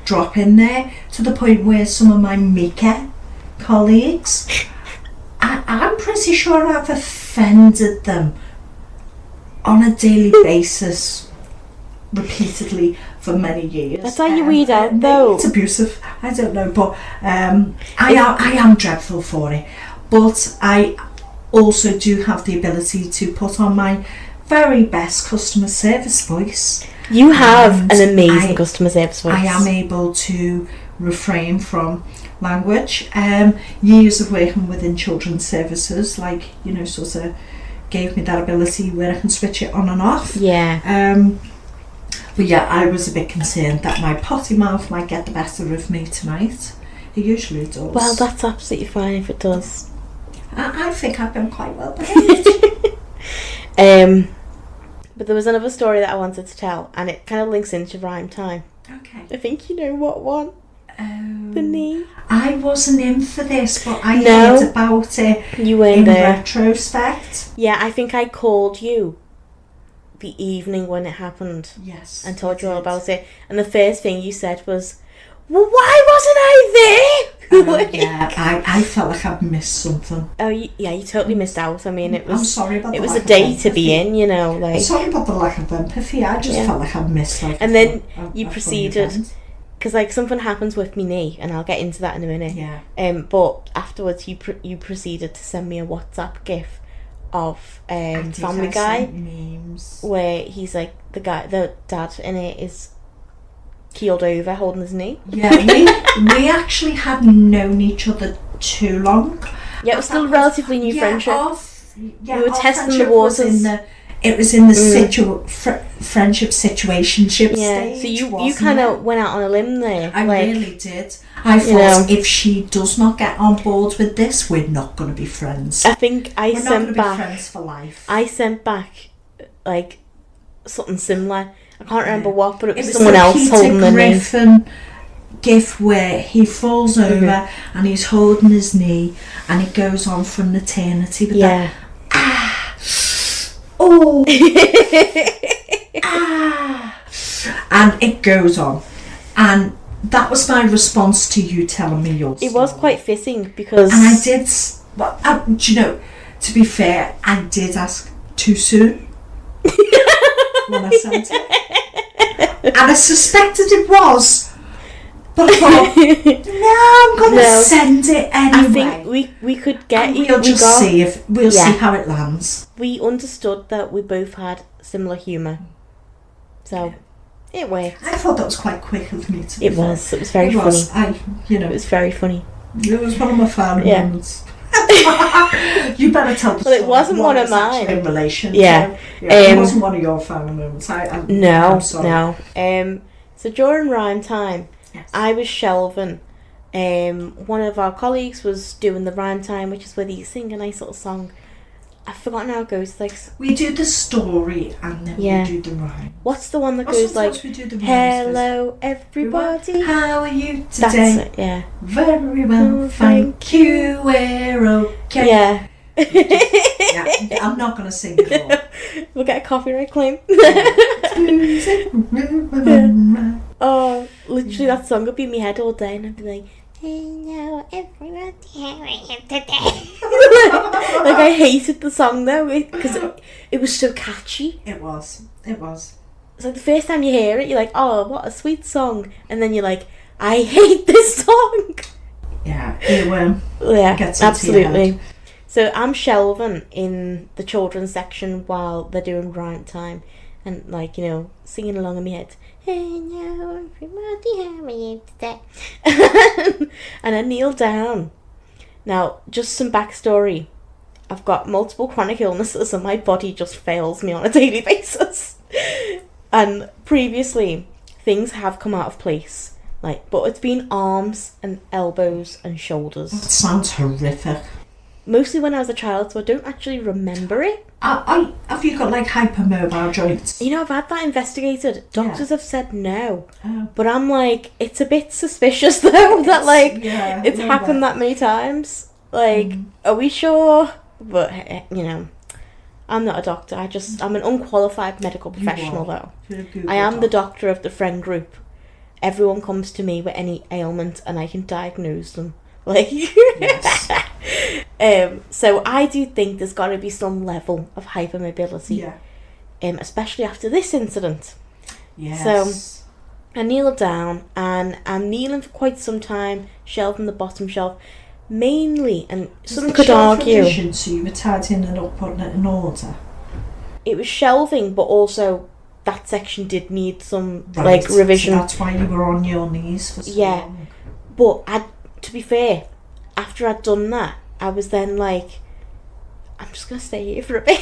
drop in there, to the point where some of my meeker colleagues, I'm pretty sure I've offended them on a daily basis repeatedly for many years. That's how you weed out though. It's abusive, I don't know, but I am dreadful for it. But I also do have the ability to put on my very best customer service voice. You have an amazing customer service voice. I am able to refrain from language. Years of working within children's services, like, you know, sort of gave me that ability where I can switch it on and off. Yeah. But yeah, I was a bit concerned that my potty mouth might get the better of me tonight. It usually does. Well, that's absolutely fine if it does. I think I've been quite well behaved. But there was another story that I wanted to tell, and it kind of links into rhyme time. Okay. I think you know what one. The knee. I wasn't in for this, but I No. heard about it You weren't in there. retrospect. Yeah, I think I called you the evening when it happened. Yes. And told you all about it. And the first thing you said was, well, why wasn't I there? Yeah, I felt like I'd missed something. Oh, yeah, you totally missed out. I mean, it was. I'm sorry about it the was lack a of day to empathy. be in, you know, I'm like. sorry about the lack of empathy. I just felt like I'd missed out. And then you proceeded, because like something happens with me knee, and I'll get into that in a minute. Yeah. But afterwards, you proceeded to send me a WhatsApp gif of Family Guy, memes. where he's like the dad in it is keeled over, holding his knee. Yeah, we actually had known each other too long. Yeah, it was still relatively new friendship. We were testing the waters. It was in the friendship situationship stage. So you kind of went out on a limb there. I really did. I thought, if she does not get on board with this, we're not going to be friends. I think we're not going to be friends for life. I sent back like something similar. I can't remember what, but it was someone else holding the knee. Griffin gif where he falls over and he's holding his knee, and it goes on for an eternity with that. Oh, and it goes on, and that was my response to you telling me yours. It was quite fitting because, and I did. Well, do you know? To be fair, I did ask too soon when I sent it, and I suspected it was. But I thought, no, I'm going to send it anyway. I think we could get and we'll just see if we'll see how it lands. We understood that we both had similar humour, so it worked. I thought that was quite quick of me to. It was very funny. It was very funny. It was one of my favourite moments. You better tell the story. Well, it wasn't one of mine. In relation, it wasn't one of your favourite moments. No, I'm sorry. no. So during rhyme time. Yes. I was shelving. One of our colleagues was doing the rhyme time, which is where they sing a nice little song. I've forgotten how it goes. Like we do the story and then we do the rhyme. What's the one that goes like, we do the "Hello everybody, how are you today?" That's it. Yeah. Very well, thank you. We're okay. Yeah. I'm not gonna sing it all. We'll get a copyright claim. Oh, literally that song would be in my head all day, and I'd be like, "Hello everybody, how are you today?" Like I hated the song though because it was so catchy. It was. It's like the first time you hear it, you're like, "Oh, what a sweet song," and then you're like, "I hate this song." Yeah, it gets into absolutely. your head. So I'm shelving in the children's section while they're doing rhyme time, and like, you know, singing along in my head. Hello everybody, how are you today? And I kneel down. Now, just some backstory. I've got multiple chronic illnesses and my body just fails me on a daily basis. And previously, things have come out of place Like, but it's been arms and elbows and shoulders. That sounds horrific. Mostly when I was a child, so I don't actually remember it. Have you got like hypermobile joints? You know, I've had that investigated. Doctors have said no. Oh. But I'm like, it's a bit suspicious though that like it's happened that many times. Like, are we sure? But you know, I'm not a doctor. I'm an unqualified medical professional though. I am the doctor of the friend group. Everyone comes to me with any ailment and I can diagnose them. Like, Yes. So I do think there's got to be some level of hypermobility. Yeah. Especially after this incident. Yes. So I kneel down and I'm kneeling for quite some time, shelving the bottom shelf. Mainly, and some could argue, so you were tidying it up, putting it in order. It was shelving, but also that section did need some Right, revision. So that's why you were on your knees for so long. But to be fair, after I'd done that, I was then like, I'm just gonna stay here for a bit.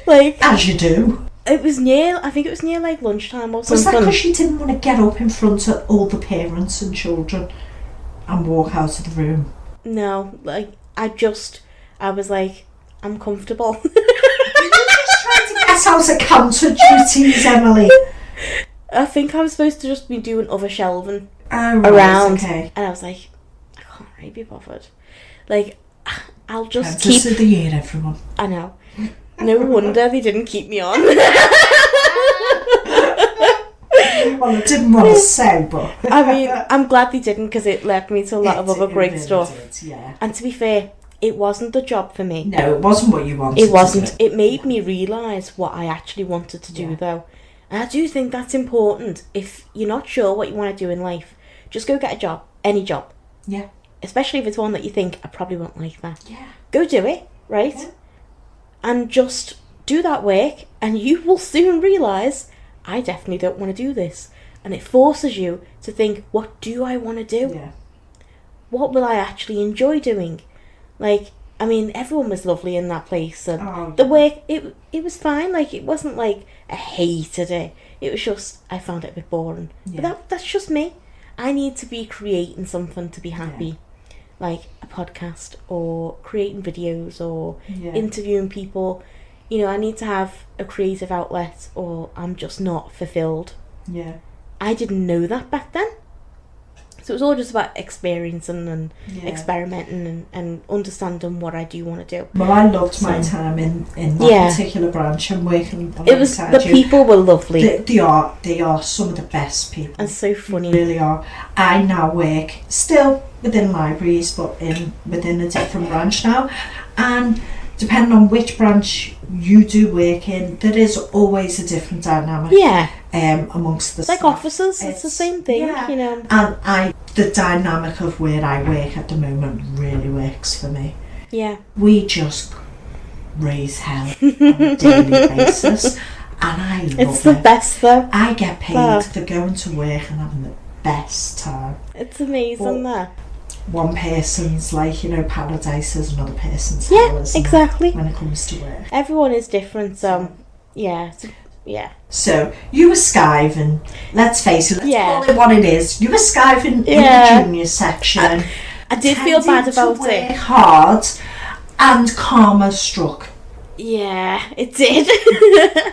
Like, as you do. I think it was near like lunchtime or something. Was that because you didn't want to get up in front of all the parents and children and walk out of the room? No, like I was like, I'm comfortable. You're just trying to get out of counter duties, Emilie. I think I was supposed to just be doing other shelving around, okay. And I was like, I can't really be bothered. Like, I'll just keep... of the year, everyone. I know. No wonder they didn't keep me on. Well, I didn't want to say, but... I mean, I'm glad they didn't, because it led me to a lot of other great really stuff. Did, yeah. And to be fair, it wasn't the job for me. No, it wasn't what you wanted. It wasn't. It made me realise what I actually wanted to do, though. And I do think that's important. If you're not sure what you want to do in life, just go get a job. Any job. Yeah. Especially if it's one that you think, I probably won't like that. Yeah. Go do it, right? Yeah. And just do that work, and you will soon realise, I definitely don't want to do this. And it forces you to think, what do I want to do? Yeah. What will I actually enjoy doing? Like, I mean, everyone was lovely in that place, and the work, it was fine. Like, it wasn't like I hated it. It was just, I found it a bit boring. Yeah. But that's just me. I need to be creating something to be happy. Yeah. Like a podcast, or creating videos, or interviewing people. You know, I need to have a creative outlet, or I'm just not fulfilled. Yeah. I didn't know that back then. So it was all just about experiencing and experimenting and understanding what I do want to do. Well, I loved my time in that particular branch and working alongside it was the you. People were lovely. They are some of the best people. And so funny. They really are. I now work still within libraries, but within a different branch now. And depending on which branch you do work in, there is always a different dynamic. Yeah. Amongst the like staff. Officers, it's the same thing, you know. And the dynamic of where I work at the moment really works for me. Yeah. We just raise hell on a daily basis, and I love it. It's the best though. I get paid for going to work and having the best time. It's amazing that. One person's like, you know, paradise is another person's hell, isn't exactly. it, when it comes to work. Everyone is different, so yeah. So you were skiving, let's face it, let's call it what it is. You were skiving in the junior section. I did feel bad about it. Hard, and karma struck. Yeah, it did.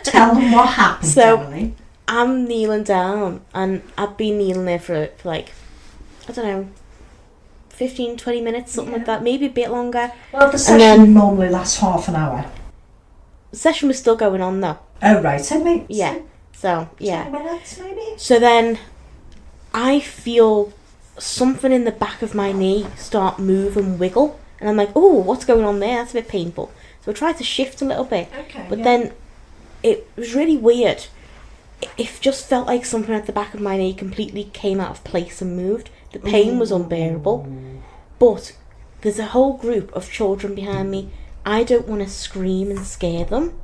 Tell them what happened, so, Emily. I'm kneeling down, and I've been kneeling there for like, I don't know, 15-20 minutes, something like that, maybe a bit longer. Well, the session normally lasts half an hour. The session was still going on though. Oh right, so maybe 20 minutes maybe. So then I feel something in the back of my knee start move and wiggle, and I'm like, oh, what's going on there? That's a bit painful. So I tried to shift a little bit, but then it was really weird. It just felt like something at the back of my knee completely came out of place and moved. The pain was unbearable, but there's a whole group of children behind me. I don't want to scream and scare them.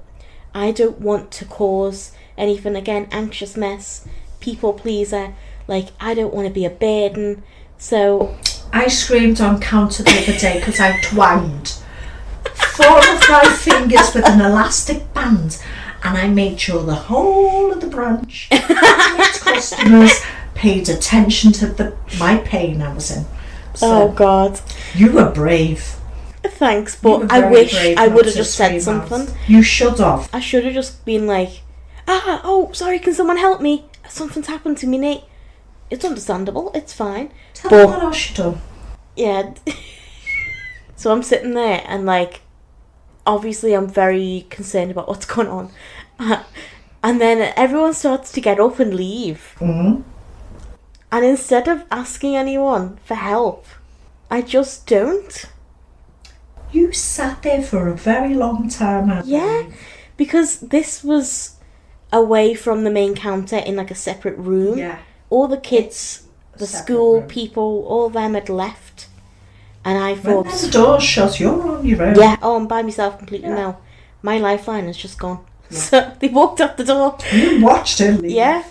I don't want to cause anything, again, anxious mess, people pleaser. Like, I don't want to be a burden. So I screamed on counter the other day because I twanged 4 or 5 fingers with an elastic band, and I made sure the whole of the branch, its customers, paid attention to my pain I was in. So, Oh God. you were brave. Thanks, You were but I very wish brave I not would have to just said scream out. something. You should have. I should have just been like, oh, sorry, can someone help me? Something's happened to me, Nate. It's understandable, it's fine. Tell me what else you done. Yeah. So I'm sitting there and like, obviously I'm very concerned about what's going on. And then everyone starts to get up and leave. Mm-hmm. And instead of asking anyone for help, I just don't. You sat there for a very long time. I Yeah, believe. because this was away from the main counter in like a separate room. Yeah. All the kids, the Separate school room. people, all of them had left. And I When thought, the door's shut, you're on your own. yeah, I'm by myself completely Yeah. now. My lifeline is just gone. Yeah. So they walked out the door. You watched her leave. Yeah.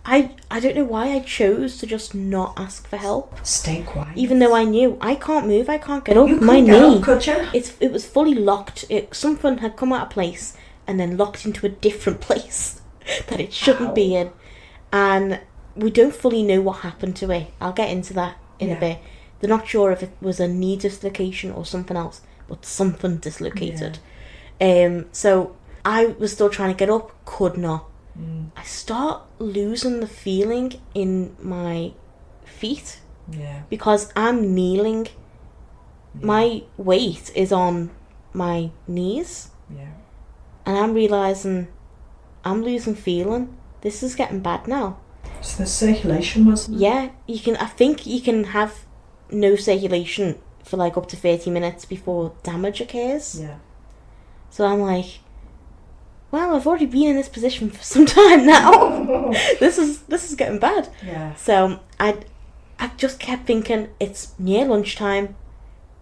I don't know why I chose to just not ask for help. Stay quiet. Even though I knew I can't move, I can't get up. you My couldn't get knee. up, could you? It was fully locked. Something had come out of place and then locked into a different place that it shouldn't Ow. be in. And we don't fully know what happened to it. I'll get into that in a Yeah. bit. They're not sure if it was a knee dislocation or something else, but something dislocated. So I was still trying to get up, could not. I start losing the feeling in my feet Yeah. because I'm kneeling. My weight is on my knees, Yeah. and I'm realising I'm losing feeling. This is getting bad now. So the circulation wasn't. Yeah, I think you can have no circulation for like up to 30 minutes before damage occurs. Yeah. So I'm like, well, I've already been in this position for some time now. This is getting bad. Yeah. So I just kept thinking, it's near lunchtime.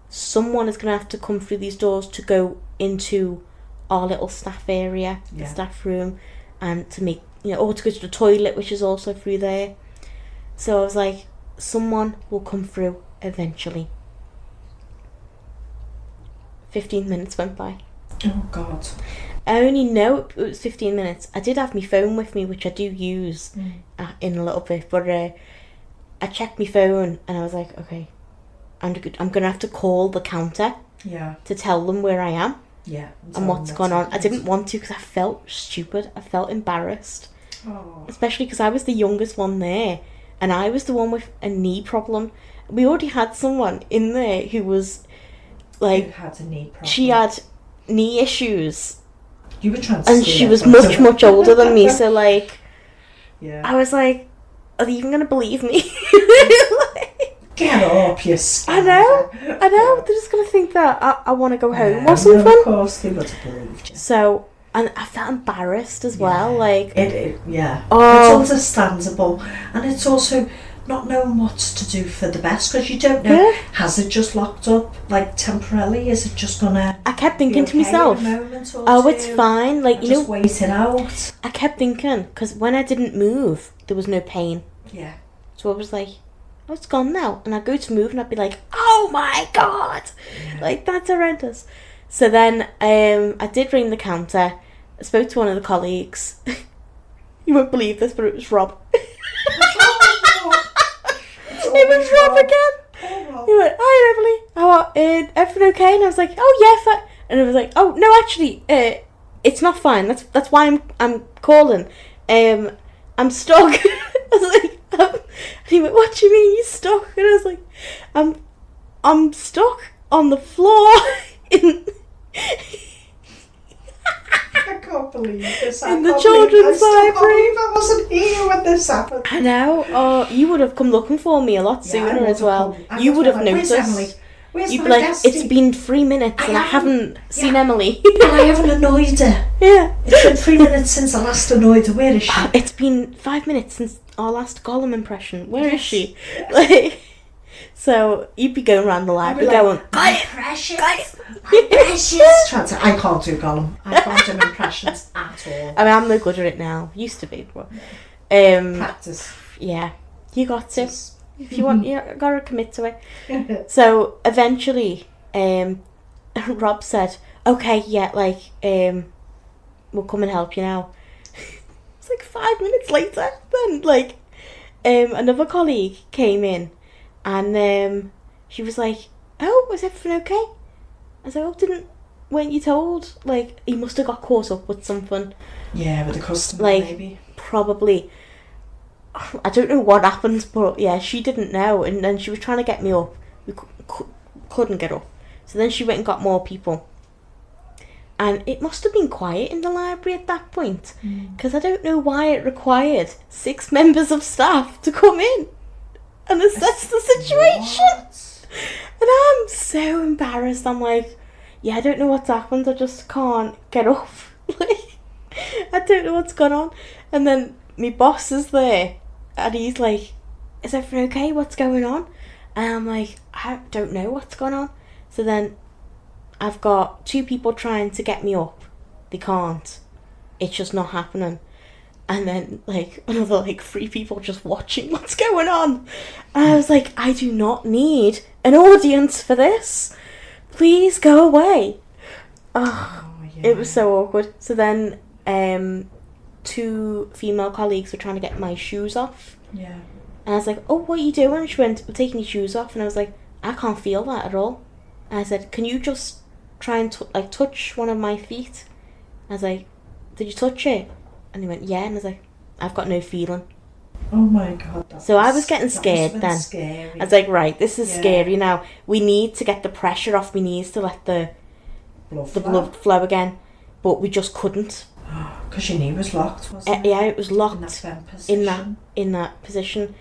Someone is going to have to come through these doors to go into our little staff area, the Yeah. staff room, and to make, or to go to the toilet, which is also through there. So I was like, someone will come through eventually. 15 minutes went by. Oh God. I only know it was 15 minutes. I did have my phone with me, which I do use in a little bit, but I checked my phone and I was like, okay, I'm going to have to call the counter Yeah. to tell them where I am Yeah. and what's going on. I didn't want to because I felt stupid. I felt embarrassed, Oh. especially because I was the youngest one there and I was the one with a knee problem. We already had someone in there who was like, You had a knee problem. she had knee issues. You were trying to And steal she it was from much, her. much older than me, so like, Yeah. I was like, are they even going to believe me? Get up, you I know, they're just going to think that I want to go home or Of something. course, they would have believed you. So, and I felt embarrassed as well, like, Yeah. Oh. It's understandable. And it's also not knowing what to do for the best because you don't know. Yeah. Has it just locked up, like, temporarily? Is it just going to I kept thinking to in a myself, moment or oh, two? it's fine, like, And you just know, wait it out. I kept thinking, because when I didn't move, there was no pain. Yeah. So I was like, oh, it's gone now. And I'd go to move and I'd be like, oh my God, like, that's horrendous. So then I did ring the counter. I spoke to one of the colleagues. You won't believe this, but it was Rob. It was Rob again. He went, hi Emily, how are everything okay? And I was like, oh yeah, fine. And I was like, oh no, actually, it's not fine. That's why I'm calling. I'm stuck. I was like, and he went, what do you mean you're stuck? And I was like, I'm stuck on the floor in I can't believe this. In the children's library. I believe I wasn't here when this happened. I know. Oh, you would have come looking for me a lot Yeah, I sooner would as have well. come. I You would have like, noticed. Where's Emily? Where's You'd my be like, bestie? it's been 3 minutes and I haven't seen Emily. And I haven't annoyed her. Yeah. It's been 3 minutes since I last annoyed her. Where is she? It's been 5 minutes since our last Gollum impression. Where is Yes, she? yes. Like, so you'd be going around the library going, my precious, my precious. I can't do Gollum. I can't do impressions at all. I mean, I'm no good at it now. Used to be, but Practice. yeah, you got to. If you want, you gotta commit to it. So eventually, Rob said, "Okay, yeah, like, we'll come and help you now." It's like 5 minutes later. Then, like, another colleague came in, and she was like, "Oh, was everything okay?" I was like, "Oh, weren't you told?" Like, he must have got caught up with something. Yeah, with the customer, Like, maybe. Probably. I don't know what happened, but yeah, she didn't know, and then she was trying to get me up. We couldn't get up. So then she went and got more people. And it must have been quiet in the library at that point, because I don't know why it required 6 members of staff to come in and assess the situation. What? And I'm so embarrassed. I'm like, yeah, I don't know what's happened. I just can't get up. Like, I don't know what's gone on. And then my boss is there, and he's like, "Is everything okay? What's going on?" And I'm like, "I don't know what's going on." So then I've got 2 people trying to get me up. They can't. It's just not happening. And then, like, another, like, 3 people just watching what's going on. And I was like, I do not need an audience for this. Please go away. Oh, yeah. It was so awkward. So then, 2 female colleagues were trying to get my shoes off. Yeah. And I was like, "Oh, what are you doing?" She went, "I'm taking your shoes off." And I was like, "I can't feel that at all." And I said, "Can you just try and touch one of my feet?" I was like, "Did you touch it?" And they went, "Yeah." And I was like, "I've got no feeling." Oh my God. So I was getting scared then. Scary. I was like, right, this is scary now. We need to get the pressure off my knees to let the blood flow again. But we just couldn't. Because your knee was locked, wasn't it? Yeah, it was locked in that position.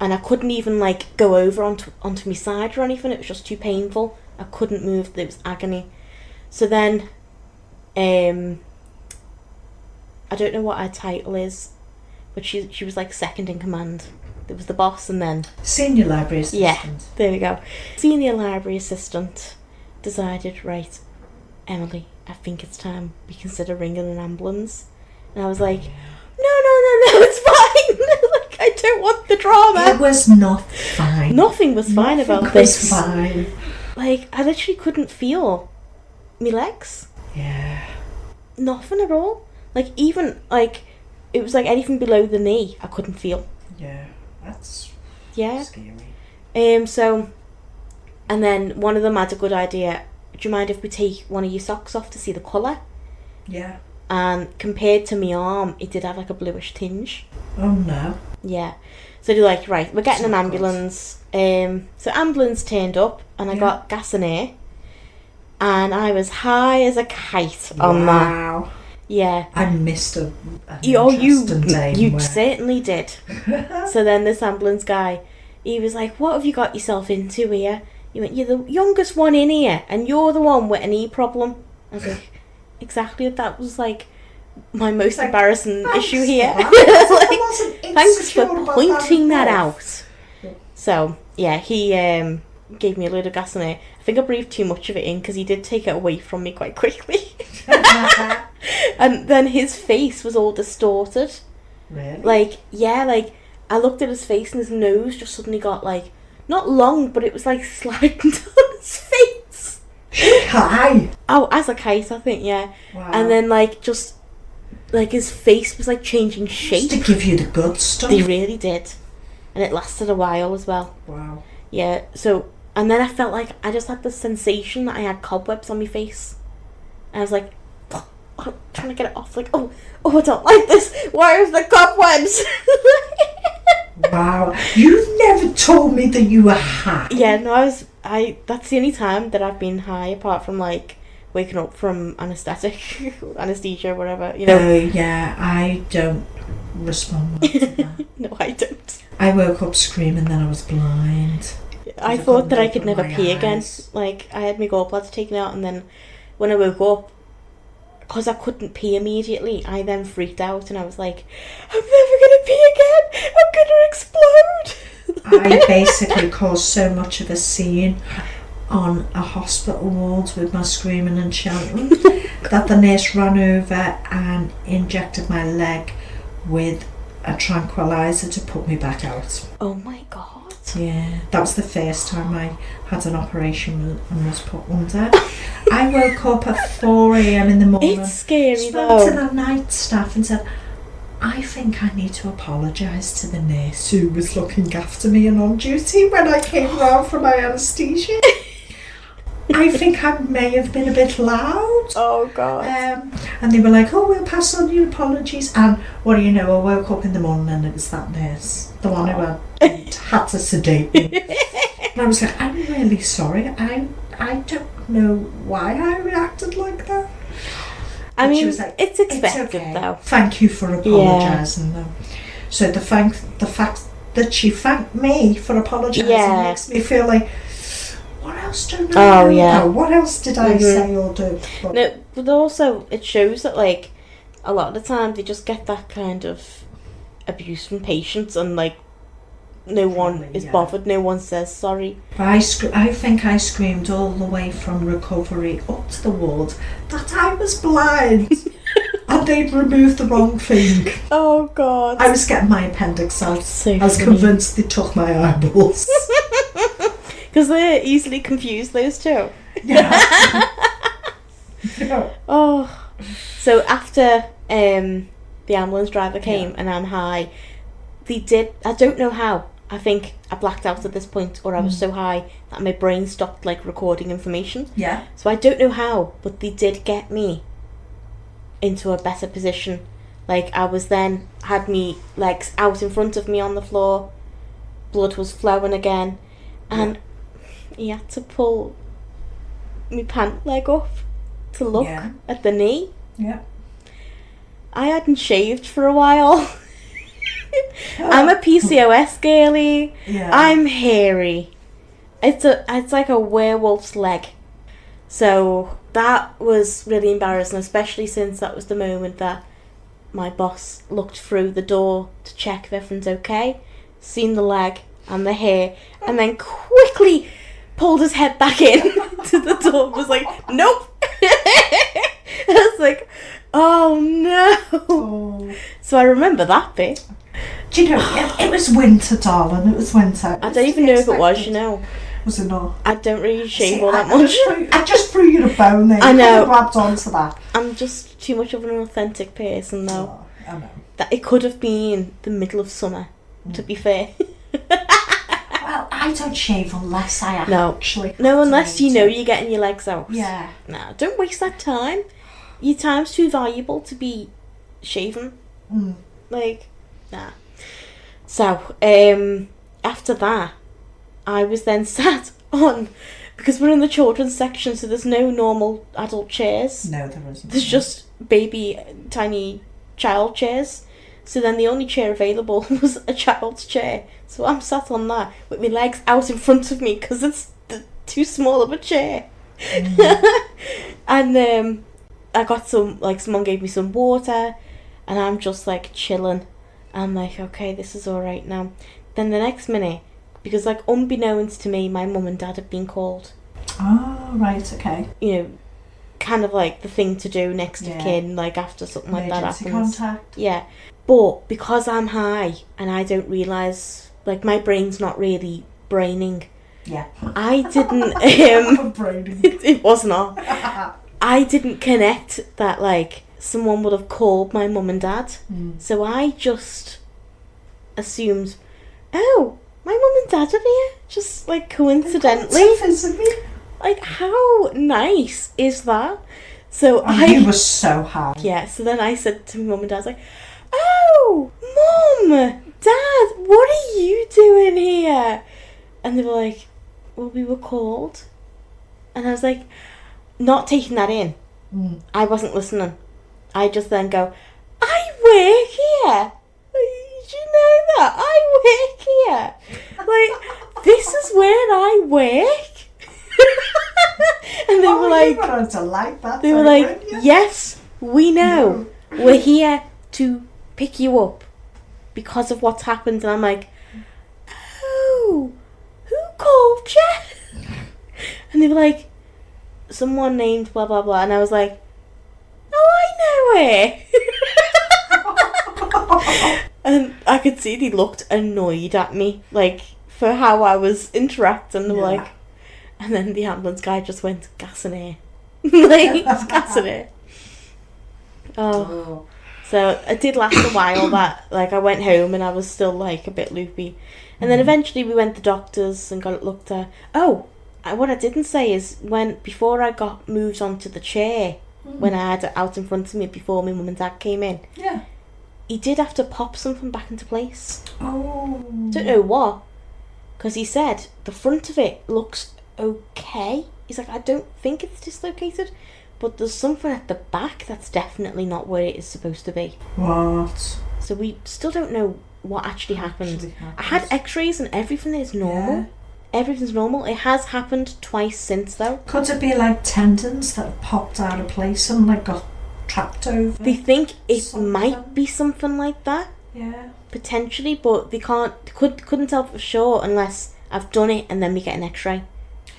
And I couldn't even, like, go over onto my side or anything. It was just too painful. I couldn't move. It was agony. So then, I don't know what her title is, but she was like second in command. There was the boss, and then senior library assistant. Yeah, there we go. Senior library assistant decided, right, Emilie, I think it's time we consider ringing an ambulance. And I was like, no, it's fine. Like, I don't want the drama. It was not fine. Nothing was fine about this. Nothing was fine. Like, I literally couldn't feel my legs. Yeah. Nothing at all. Like, even, like, it was like anything below the knee I couldn't feel. Yeah, that's scary. So, and then one of them had a good idea. Do you mind if we take one of your socks off to see the colour? Yeah. And compared to my arm, it did have like a bluish tinge. Oh no. Yeah. So they're like, right, we're getting an ambulance. So ambulance turned up, and I got gas and air, and I was high as a kite on that. Wow. Yeah. I missed a you day certainly did. So then this ambulance guy, he was like, "What have you got yourself into here?" He went, "You're the youngest one in here, and you're the one with a knee problem." I was like, exactly. That was like my most embarrassing issue here. Thanks for pointing that out. So yeah, he gave me a load of gas in it. I think I breathed too much of it in, because he did take it away from me quite quickly. And then his face was all distorted. Really? Like, yeah, like, I looked at his face and his nose just suddenly got, like, not long, but it was, like, sliding down his face. Hi. Oh, as a kite, I think, yeah. Wow. And then, like, just, like, his face was, like, changing shape. Just to give you the good stuff. They really did. And it lasted a while as well. Wow. Yeah, so, and then I felt like I just had the sensation that I had cobwebs on my face. And I was like, I'm trying to get it off, like, oh, I don't like this. Why are the cobwebs? Wow. You never told me that you were high. Yeah, no, that's the only time that I've been high, apart from, like, waking up from anesthesia, whatever, you know. Oh, yeah, I don't respond well to that. No, I don't. I woke up screaming that I was blind. I thought that I could never pee again. Like, I had my gallbladder taken out, and then when I woke up, because I couldn't pee immediately, I then freaked out, and I was like, I'm never going to pee again! I'm going to explode! I basically caused so much of a scene on a hospital ward with my screaming and shouting that the nurse ran over and injected my leg with a tranquilizer to put me back out. Oh my god. Yeah, that was the first time I had an operation and was put under. I woke up at 4 a.m. in the morning. It's scary spoke though. to the night staff and said, I think I need to apologise to the nurse who was looking after me and on duty when I came round for my anaesthesia. I think I may have been a bit loud. Oh, God. And they were like, oh, we'll pass on your apologies. And what do you know, I woke up in the morning and it was that nurse, the one who had to sedate me. And I was like, I'm really sorry. I don't know why I reacted like that. I But mean, she was like, it's expected, it's okay. though. Thank you for apologising, though. So the fact that she thanked me for apologising makes me feel like, what else do I know? Yeah. What else did I say or do? But also, it shows that, like, a lot of the time they just get that kind of abuse from patients and, like, no one is bothered, no one says sorry. I think I screamed all the way from recovery up to the ward that I was blind and they'd removed the wrong thing. Oh, God. I was getting my appendix out. So I was convinced they took my eyeballs. Because they're easily confused, those two. Yeah. Oh. So after the ambulance driver came and I'm high, they did, I don't know how, I think I blacked out at this point, or I was so high that my brain stopped, like, recording information. Yeah. So I don't know how, but they did get me into a better position. Like, I was then, had me legs out in front of me on the floor, blood was flowing again, and he had to pull my pant leg off to look at the knee. Yeah. I hadn't shaved for a while. I'm a PCOS girly. Yeah. I'm hairy. It's like a werewolf's leg. So that was really embarrassing, especially since that was the moment that my boss looked through the door to check if everything's okay, seen the leg and the hair, and then quickly pulled his head back in to the door and was like, nope. I was like, oh no. Oh. So I remember that bit. Do you know, it was winter, darling. It was winter. I don't even know if it was, you know. Was it not? I don't really shave all that much. I just threw you the bone there. I know. You grabbed onto that. I'm just too much of an authentic person, though. Oh, I know. That it could have been the middle of summer, to be fair. Well, I don't shave unless I actually. No, unless you know you're getting your legs out. Yeah. No, don't waste that time. Your time's too valuable to be shaving. Like, nah. So, after that, I was then sat on, because we're in the children's section, so there's no normal adult chairs. No, there isn't. There's just baby, tiny child chairs. So then the only chair available was a child's chair. So I'm sat on that with my legs out in front of me because it's too small of a chair. And I got someone gave me some water, and I'm just like chilling. I'm like, okay, this is alright now. Then the next minute, because like unbeknownst to me, my mum and dad had been called. Oh, right, okay. You know, kind of like the thing to do next of kin, like after something like that happens. Contact. Yeah. But because I'm high and I don't realise, like my brain's not really braining. Yeah. I didn't, Braining. it was not. I didn't connect that like someone would have called my mum and dad. So I just assumed, oh, my mum and dad are here, just like coincidentally. Like, how nice is that? So You were so high. Yeah, so then I said to my mum and dad, I was like, oh, Mum, Dad, what are you doing here? And they were like, well, we were called. And I was like, not taking that in. I wasn't listening. I just then go, I work here. Did you know that? I work here. Like, this is where I work. And they were like, they were like, yes, we know. We're here to pick you up because of what's happened. And I'm like, oh, who called you? And they were like, someone named blah blah blah. And I was like, oh, I know it. And I could see they looked annoyed at me, like, for how I was interacting. They were like, and then the ambulance guy just went, gas in air. Like, gas in air. Oh. So it did last a while that, like, I went home and I was still, like, a bit loopy. And then eventually we went to the doctors and got it looked at. Oh, what I didn't say is before I got moved onto the chair, when I had it out in front of me before my mum and dad came in, he did have to pop something back into place. Oh. Don't know what, because he said the front of it looks okay. He's like, I don't think it's dislocated, but there's something at the back that's definitely not where it is supposed to be. What? So we still don't know what actually happened. I had x-rays and everything is normal. Yeah. Everything's normal. It has happened twice since, though. Could it be like tendons that popped out of place and like got trapped over? They think it might be something like that. Yeah. Potentially, but they couldn't tell for sure unless I've done it and then we get an x-ray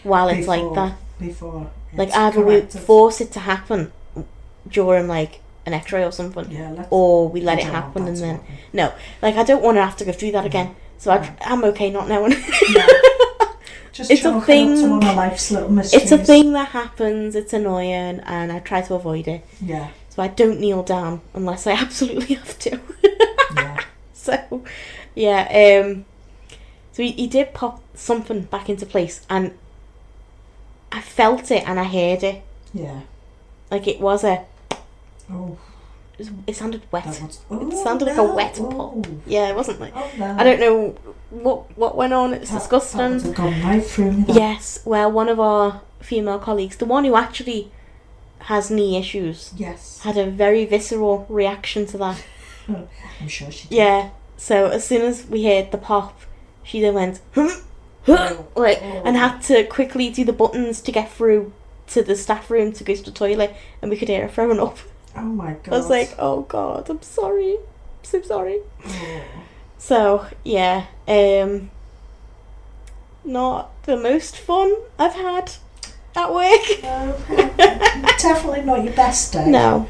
while it's like that. Before. Like either we force it to happen during like an x-ray or something, or we let it happen and then... No, like I don't want to have to go through that again. So I'm okay not knowing. Yeah. Just it's a thing. To one of life's little mysteries. It's a thing that happens. It's annoying, and I try to avoid it. Yeah. So I don't kneel down unless I absolutely have to. Yeah. So, yeah. So he did pop something back into place, and I felt it and I heard it. Yeah. Like it was a. Oh. It sounded wet. It sounded like a wet pop. Yeah, it wasn't like. Oh, no. I don't know what went on. It's disgusting. That would have gone right through me. Yes. Well, one of our female colleagues, the one who actually has knee issues, had a very visceral reaction to that. I'm sure she did. Yeah. So as soon as we heard the pop, she then went and had to quickly do the buttons to get through to the staff room to go to the toilet, and we could hear her throwing up. Oh my god. I was like, oh god, I'm sorry. I'm so sorry. Oh. So, yeah. Not the most fun I've had at work. No, definitely not your best day. No.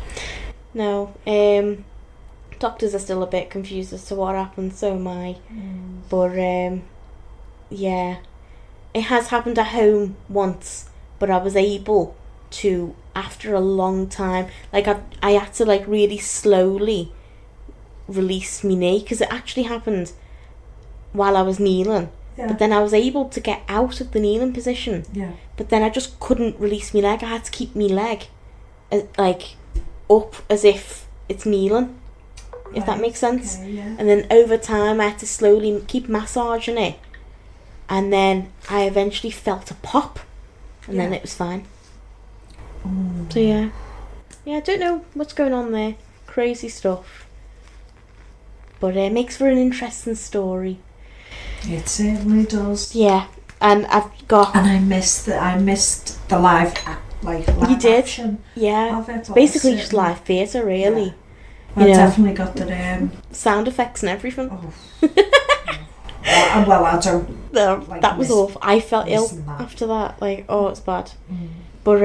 Doctors are still a bit confused as to what happened, so am I. But, yeah. It has happened at home once, but I was able to, after a long time, like I had to like really slowly release my knee, because it actually happened while I was kneeling, but then I was able to get out of the kneeling position, but then I just couldn't release my leg. I had to keep my leg like up as if it's kneeling, if that makes sense. And then over time I had to slowly keep massaging it, and then I eventually felt a pop, and then it was fine. So yeah, I don't know what's going on there. Crazy stuff, but it makes for an interesting story. It certainly does. Yeah, and I've got. And I missed the live you did. action. Yeah, of it, it's basically just live theatre, really. Yeah. I definitely got the sound effects and everything. Oh. Well, I don't. No, that was awful. I felt ill after that. Like, oh, it's bad. But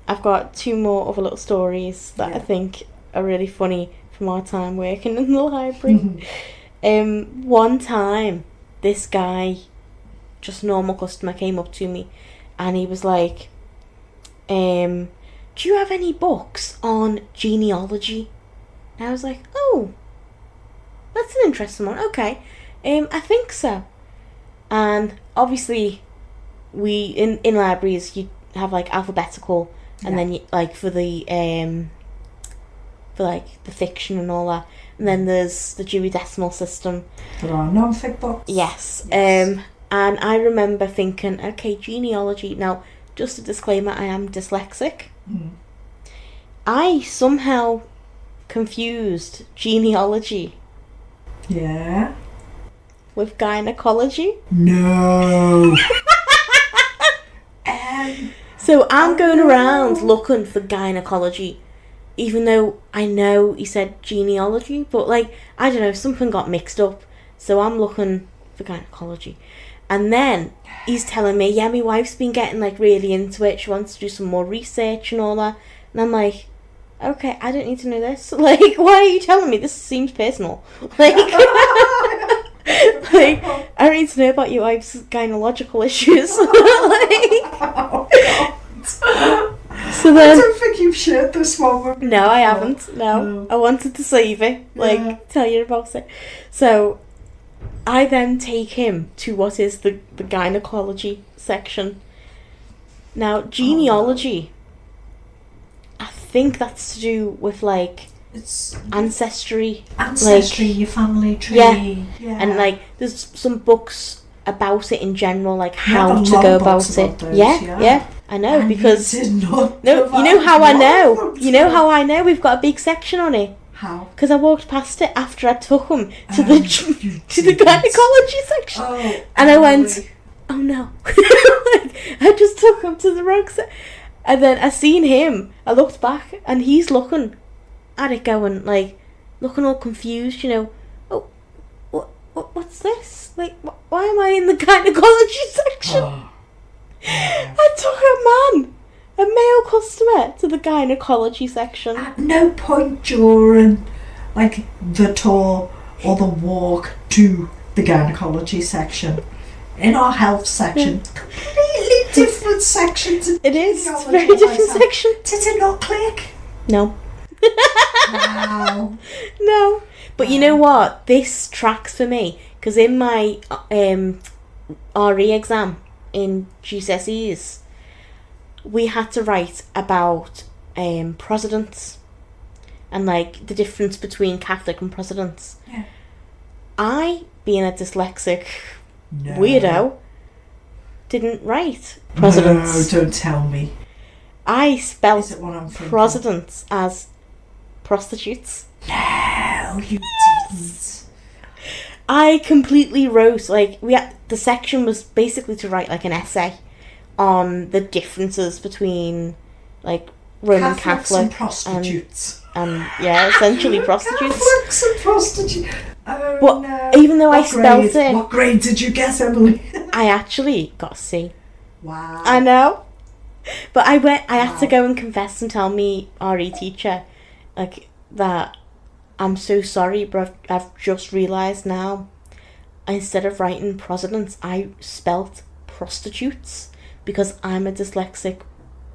I've got two more other little stories that I think are really funny from our time working in the library. One time, this guy, just normal customer, came up to me, and he was like, do you have any books on genealogy? And I was like, oh, that's an interesting one. Okay, I think so. And obviously, we in libraries you have like alphabetical, and then you, like for the fiction and all that, and then there's the Dewey Decimal System. There are non-fic books. Yes. And I remember thinking, okay, genealogy. Now, just a disclaimer, I am dyslexic. I somehow confused genealogy. Yeah. With gynecology. No. So I'm going around looking for gynecology, even though I know he said genealogy, but like, I don't know, something got mixed up. So I'm looking for gynecology. And then he's telling me, yeah, my wife's been getting like really into it. She wants to do some more research and all that. And I'm like, okay, I don't need to know this. Like, why are you telling me? This seems personal. Like, like, I don't need to know about your wife's gynecological issues. Like, So I then, don't think you've shared this one with me. no, I before. haven't. No, No. I wanted to save it, Yeah. tell you about it. So I then take him to what is the gynecology section. Now, genealogy, I think that's to do with It's ancestry, your family tree. Yeah. And there's some books about it in general, like how a to lot go of about books it. about those, Yeah, yeah. I know, And because you did not no, you know provide how I one know. of them You know to how I know we've got a big section on it. How? Because I walked past it after I took him to You the didn't. gynecology section, Oh, and I went, Emilie. oh no! I just took him to the wrong section, and then I seen him. I looked back, and he's looking at it, going looking all confused. Oh, what's this? Why am I in the gynecology section? Oh. I took a male customer, to the gynecology section. At no point during the tour or the walk to the gynecology section, in our health section, completely different sections. It is. It's a Gynecology very different myself. section. Did it not click? No. Wow. No. But you know what? This tracks for me, because in my RE exam in GCSEs, we had to write about presidents and the difference between Catholic and Protestants. Yeah. I, being a dyslexic No. weirdo, didn't write presidents. No, don't tell me. I Is spelt it what I'm thinking? presidents as prostitutes. No, you didn't. I completely wrote the section was basically to write an essay on the differences between Roman Catholics Catholic and prostitutes. and essentially prostitutes. Catholics and prostitutes. Oh But no. even though I What spelt grade? it, What grade did you get, Emilie? I actually got a C. Wow. I know. But I had to Wow. go and confess and tell me RE teacher that I'm so sorry, but I've just realised now, instead of writing presidents, I spelt prostitutes because I'm a dyslexic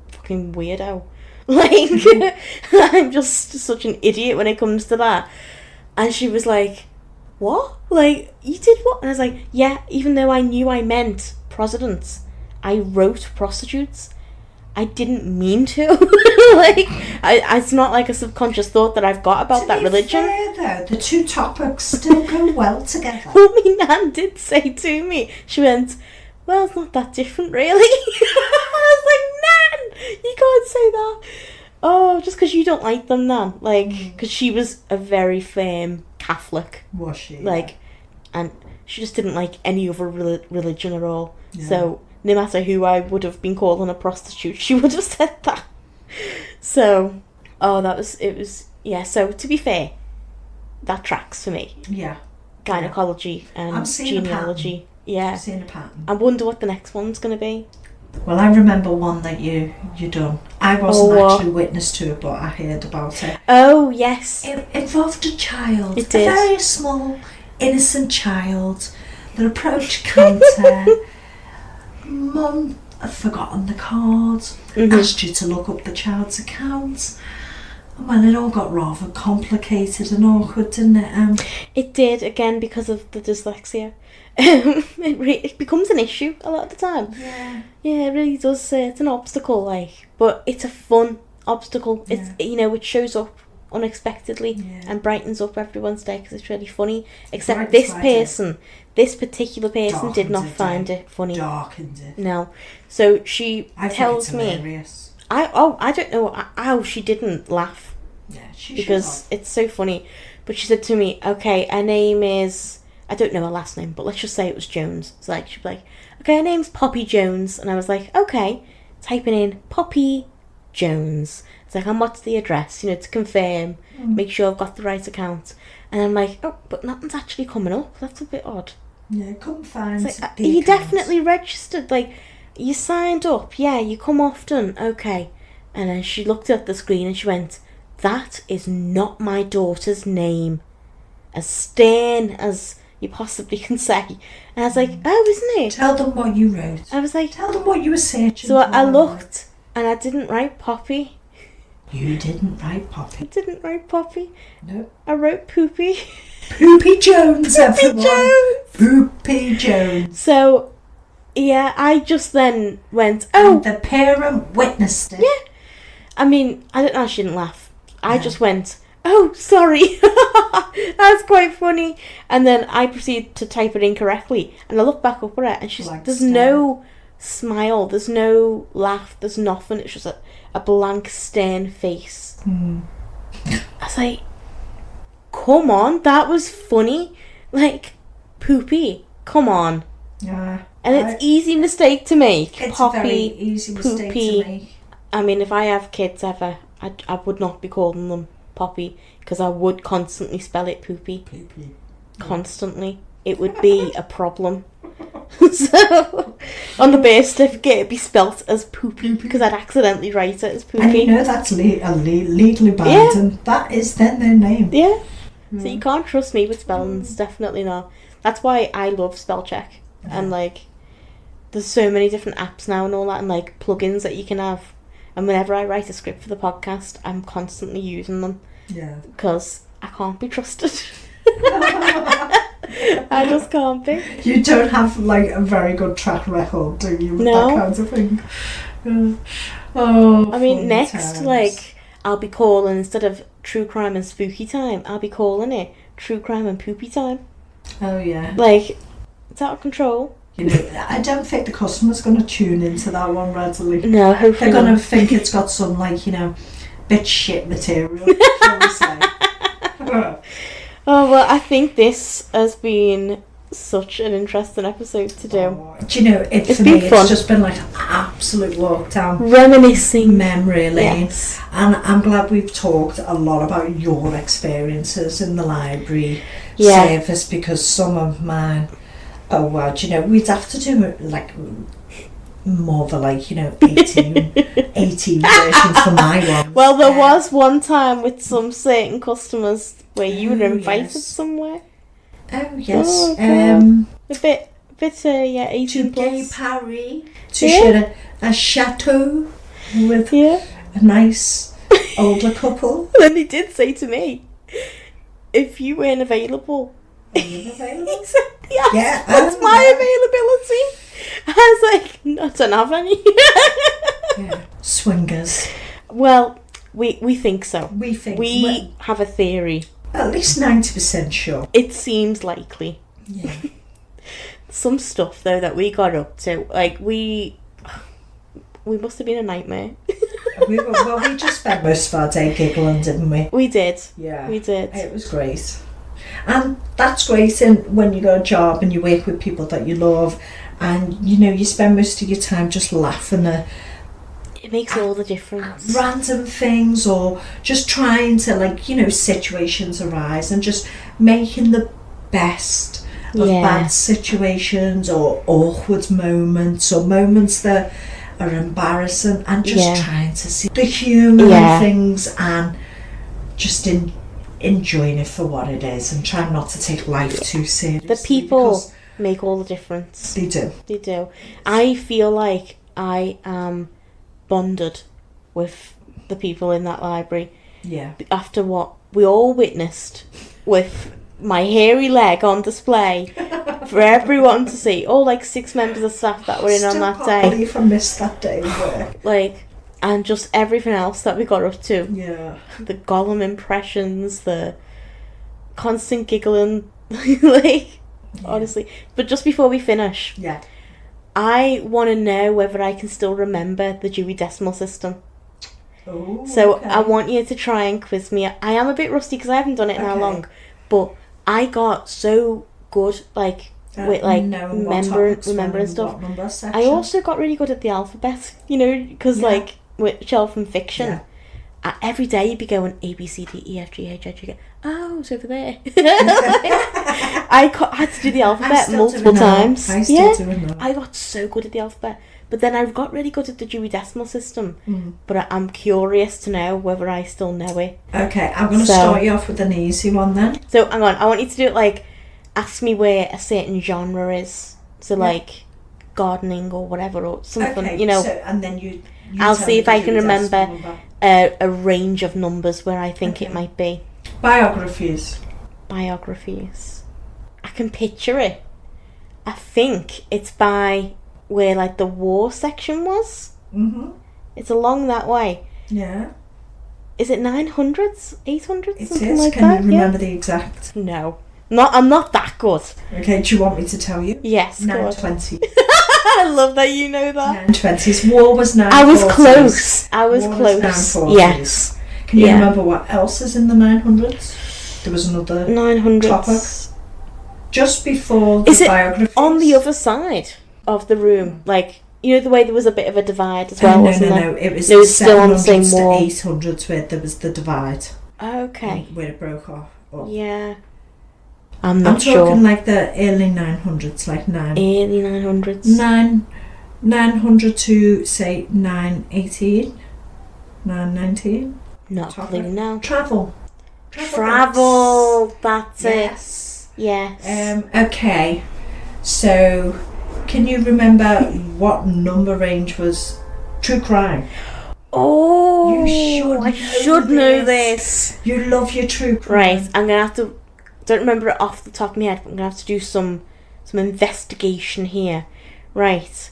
fucking weirdo. I'm just such an idiot when it comes to that. And she was like, what? You did what? And I was like, yeah, even though I knew I meant presidents, I wrote prostitutes. I didn't mean to. It's not a subconscious thought that I've got about that religion. Fair, though, the two topics still go well together. Well, my nan did say to me, she went, well, it's not that different, really. I was like, Nan, you can't say that. Oh, just because you don't like them, Nan. Because she was a very firm Catholic. Was she? And she just didn't like any other religion at all. Yeah. So no matter who I would have been calling a prostitute, she would have said that. So, so to be fair, that tracks for me. Yeah. Gynecology and I'm seeing a genealogy. Yeah. I've seen a pattern. I wonder what the next one's going to be. Well, I remember one that you done. I wasn't actually witness to it, but I heard about it. Oh, yes. It involved a child. It did. A very small, innocent child that approached counter. Mum had forgotten the card. Asked you to look up the child's account. And well, it all got rather complicated and awkward, didn't it? It did, again, because of the dyslexia. It becomes an issue a lot of the time. Yeah. Yeah, it really does. It's an obstacle, but it's a fun obstacle. Yeah. It's it shows up unexpectedly and brightens up everyone's day because it's really funny. Except this particular person did not find it funny. Darkened it. No, so she tells me. Hilarious. I don't know how she didn't laugh. Yeah, she because it's so funny. But she said to me, okay, her name is, I don't know her last name, but let's just say it was Jones. It's she'd be like, okay, her name's Poppy Jones. And I was like, okay, typing in Poppy Jones. It's and what's the address, to confirm, make sure I've got the right account. And I'm like, oh, but nothing's actually coming up. That's a bit odd. Yeah, come find it's are you definitely registered? You signed up? Yeah, you come often? Okay. And then she looked at the screen and she went, that is not my daughter's name. As stern as you possibly can say. And I was like, oh, isn't it? Tell them what you wrote. I was like, tell them what you were searching so for. I looked And I didn't write Poppy. You didn't write I Poppy. didn't write Poppy. No. I wrote Poopy. Poopy Jones, everyone. Jones. Poopy Jones. So, yeah, I just then went, oh. And the parent witnessed it. Yeah. I mean, I shouldn't laugh. I just went, oh, sorry. That's quite funny. And then I proceeded to type it incorrectly. And I look back up at it and she's Like there's stare. no smile, there's no laugh, there's nothing. It's just a blank, stern face. Mm. I was like, come on, that was funny. Like, Poopy, come on. Yeah. And it's easy mistake to make. It's Poppy, a very easy mistake Poopy. to make. I mean, if I have kids ever, I would not be calling them Poppy because I would constantly spell it Poopy. Poopy. Constantly. It would be a problem. So, on the birth certificate, it'd be spelt as Poopy because I'd accidentally write it as Poopy. And you know that's legally bad, Yeah. and that is then their name. Yeah. So you can't trust me with spellings, definitely not. That's why I love spell check. And like, there's so many different apps now and all that, and like plugins that you can have. And whenever I write a script for the podcast, I'm constantly using them Yeah. because I can't be trusted. I just can't be. You don't have like a very good track record, do you, with No. that kind of thing? Oh, I mean, fun next, times. like, I'll be calling, instead of True Crime and Spooky Time, I'll be calling it True Crime and Poopy Time. Oh yeah. Like, it's out of control. You know, I don't think the customer's going to tune into that one readily. No, hopefully They're going not. to think it's got some, like, you know, bit shit material, shall we say. Oh, well, I think this has been such an interesting episode to do. Oh, do you know, It's for been me, fun. it's just been like an absolute walk down Reminiscing. memory lane. Yes. And I'm glad we've talked a lot about your experiences in the library Yeah. service, because some of mine, oh wow, do you know, we'd have to do it like more of a, like, you know, 18 version for my one. Well, there was one time with some certain customers where you were Oh, invited yes. somewhere. Oh yes, Oh, God. A bit, yeah, to 18 Gay plus. Paris, to Yeah. share a chateau with Yeah. a nice older couple. Then he did say to me, if you weren't available, Are you available? he said, yes, Yeah, that's oh, my yeah. availability. I was like, I don't have any. Yeah. Swingers. Well, we think so. We think We have a theory. at least 90% sure. It seems likely. Yeah. Some stuff, though, that we got up to, like, we must have been a nightmare. we just spent most of our day giggling, didn't we? We did. Yeah. We did. It was great. And that's great when you got a job and you work with people that you love, and you know, you spend most of your time just laughing at It makes all the difference. random things, or just trying to, like, you know, situations arise and just making the best of Yeah. bad situations or awkward moments or moments that are embarrassing, and just Yeah. trying to see the humour Yeah. in things and just enjoying it for what it is, and trying not to take life too seriously. The people because make all the difference. they do. They do. I feel like I am bonded with the people in that library Yeah. after what we all witnessed with my hairy leg on display for everyone to see. All like 6 members of staff that were in on Still that can't day. believe I missed that day of work. Like, and just everything else that we got up to. Yeah. The Gollum impressions, the constant giggling, like, honestly. But just before we finish, Yeah. I want to know whether I can still remember the Dewey Decimal System. Oh, So okay. I want you to try and quiz me. I am a bit rusty because I haven't done it in how Okay. long, but I got so good, like, with like knowing what remembering topics were in stuff. what number section. I also got really good at the alphabet, you know, because Yeah. like with shelf and fiction, Yeah. every day you'd be going A B C D E F G H I J K. Oh, it's over there. I had to do the alphabet multiple times. I still doing that. I got so good at the alphabet, but then I got really good at the Dewey Decimal System. Mm. But I'm curious to know whether I still know it. Okay, I'm going to So- start you off with an easy one then. So hang on, I want you to do it like, ask me where a certain genre is. So Yeah. like gardening or whatever or something, Okay, you know. so, and then you I'll tell see me if I the can remember number. a range of numbers where I think it might be. Biographies. I can picture it. I think it's by where like the war section was. Mm-hmm. It's along that way. Yeah. Is it 900s, 800s, It something is. like Can that? you remember the exact? No. I'm not that good. Okay, do you want me to tell you? Yes, go on. 920. I love that you know that. 920s. War was 940s. I was close. War was 940s. Yes. Can you remember what else is in the 900s? There was another 900s. topic. Just before the Is it biographies. on the other side of the room? Like, you know the way there was a bit of a divide as well, wasn't there? No. It was No, it's still on the same 700s to wall. 800s where there was the divide. Okay. Where it broke off. Yeah. I'm not sure. I'm talking like the early 900s, like Early 900s. 900 to say 918, 919. Not a clue now. Travel. That's Yes. it. Yes. Okay. So, can you remember what number range was true crime? Oh, I should know this. You love your true crime. Right, I'm gonna have to. Don't remember it off the top of my head, but I'm gonna have to do some investigation here. Right.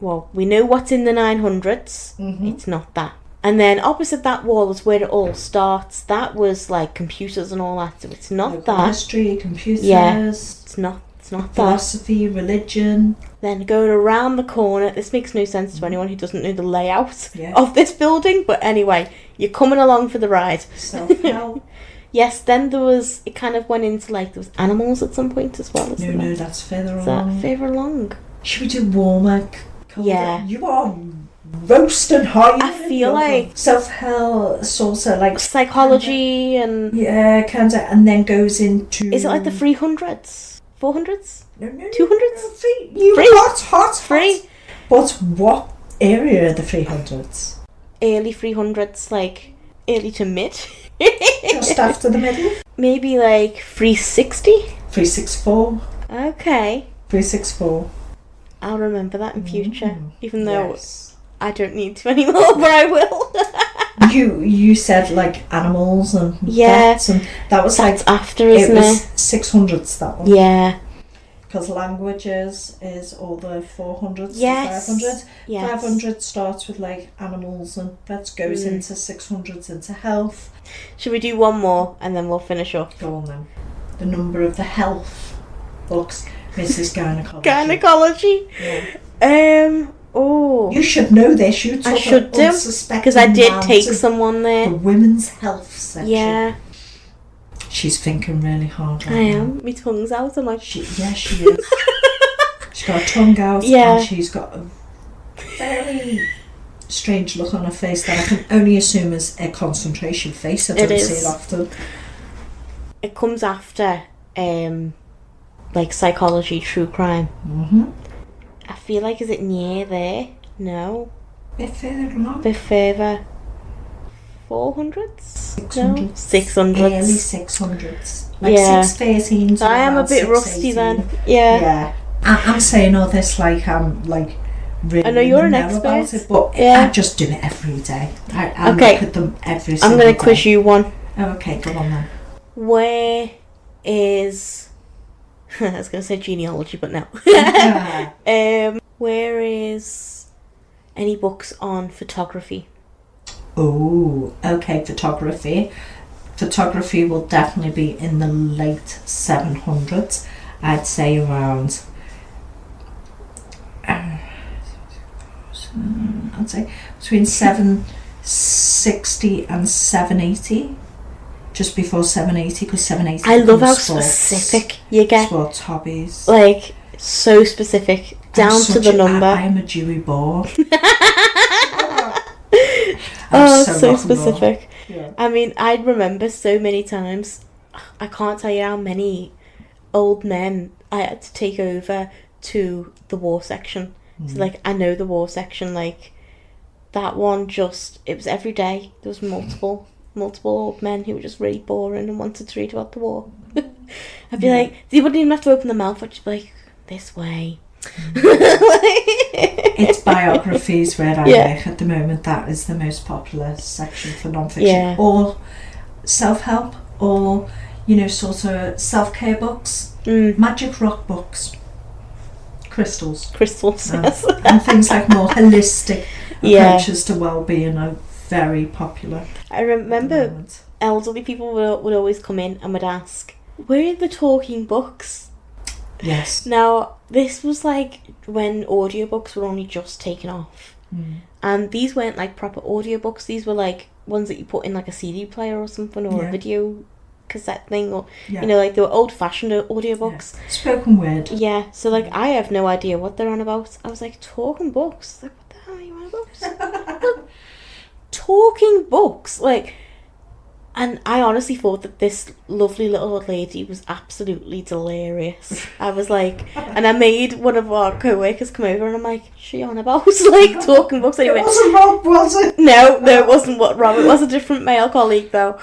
Well, we know what's in the 900s. Mm-hmm. It's not that. And then opposite that wall is where it all starts. That was like computers and all that, so it's not that. History, computers. Yeah, it's not that. Philosophy, religion. Then going around the corner, this makes no sense to anyone who doesn't know the layout Yeah. of this building, but anyway, you're coming along for the ride. Self-help. Yes, then it kind of went into like, there was animals at some point as well, isn't No, it? that's further Is along. that further along? Should we do warmer? Colder? Yeah. You are roasting hot. I feel like self-help, sort of like psychology and... Yeah, kind of, and then goes into... Is it like the 300s? 400s? No. 200s? Free. Hot. Free? But what area are the 300s? Early 300s, like early to mid. Just after the middle? Maybe like 360? 364. Okay. 364. I'll remember that in future, even though Yes. I don't need to anymore, but I will. You said like animals and Yeah. pets, and that was That's like after, isn't it it? was 600s, that one. Yeah. Because languages is all the 400s Yes. to 500. Yes. 500 starts with like animals and pets, goes into 600s into health. Should we do one more and then we'll finish up? Go on then. The number of the health books, Mrs. Gynecology. Gynecology? Yeah. Oh. You should know this. You took I should do, because I did take someone there. The women's health section. Yeah. She's thinking really hard right I now. am. My tongue's out. I'm like... She is. She's got her tongue out, Yeah. and she's got a very strange look on her face that I can only assume is a concentration face. I don't see it often. It comes after, like psychology, true crime. Mm-hmm. I feel like, is it near there? No. Bit further along. Bit further. 400s? 600s. No. 600s. Early 600s. Like Yeah. 613 to I am a around bit rusty 618. then. Yeah. Yeah. I'm saying all this like I'm like really I know you're an know about expert. it, but Yeah. I just do it every day. I Okay. look at them every I'm single going day. to quiz you one. Oh, okay, go on then. Where is... I was going to say genealogy, but no. Where is any books on photography? Oh, okay, photography. Photography will definitely be in the late 700s. I'd say around... I'd say between 760 and 780. Just before 780, because 780 I love how sports, specific you get. sports hobbies. Like, so specific. Down to the number. I'm a Dewey boy. Oh, so so rock and roll. specific. Yeah. I mean, I'd remember so many times. I can't tell you how many old men I had to take over to the war section. So, like, I know the war section. Like, that one just... It was every day. There was multiple old men who were just really boring and wanted to read about the war. I'd be like... They wouldn't even have to open their mouth. I'd just be like, this way. It's biographies where I work at the moment. That is the most popular section for non-fiction. Yeah. Or self-help, or, you know, sort of self-care books, magic rock books, crystals, yes. and things like more holistic approaches to well-being are very popular. I remember elderly people would always come in and would ask, where are the talking books? Yes. Now, this was like when audiobooks were only just taken off. And these weren't like proper audiobooks. These were like ones that you put in like a CD player or something, or a video cassette thing, or you know, like they were old-fashioned audiobooks. Spoken word. Yeah, so like I have no idea what they're on about. I was like, talking books? Like, what the hell are you on about? Talking books, like. And I honestly thought that this lovely little old lady was absolutely delirious. I was like, and I made one of our co-workers come over, and I'm like, she on about like talking books anyway. It wasn't Rob, was it? No, it wasn't what Rob. It was a different male colleague though,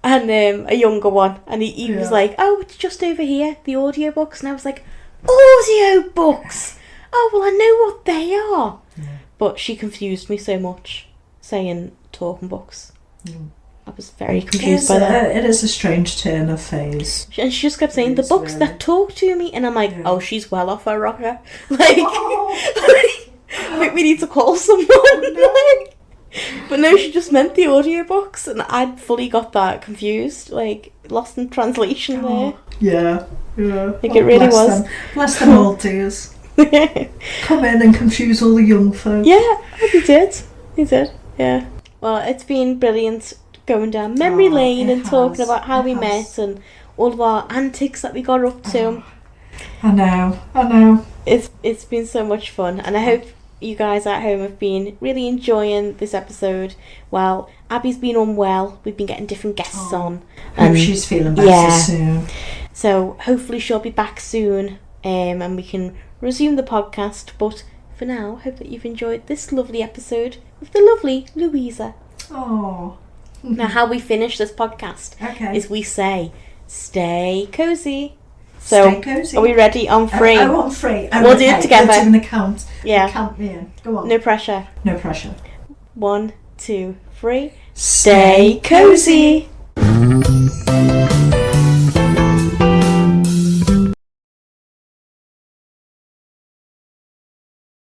and a younger one. And he was like, oh, it's just over here, the audiobooks. And I was like, audiobooks? Oh, well, I know what they are. Yeah. But she confused me so much, saying talking books. I was very confused by that. It is a strange turn of phase. And she just kept saying, the books that talk to me. And I'm like, oh, she's well off her rocker. Like, I think we need to call someone. But no, she just meant the audiobooks. And I'd fully got that confused. Like, lost in translation there. Yeah. Like, it really was. Bless them all, dears. Come in and confuse all the young folk. Yeah, he did. Yeah. Well, it's been brilliant going down memory lane and talking about how we met and all of our antics that we got up to. I know. It's been so much fun, and I hope you guys at home have been really enjoying this episode. Well, Abby's been unwell. We've been getting different guests on. Hope she's feeling better soon. So hopefully she'll be back soon, and we can resume the podcast. But for now, hope that you've enjoyed this lovely episode with the lovely Louisa. Oh. Now, how we finish this podcast is we say, stay cozy. So, stay cozy. Are we ready on 3? I'm on 3. We'll do it together. We're doing the count. Yeah. Count me in. Go on. No pressure. 1, 2, 3. Stay cozy.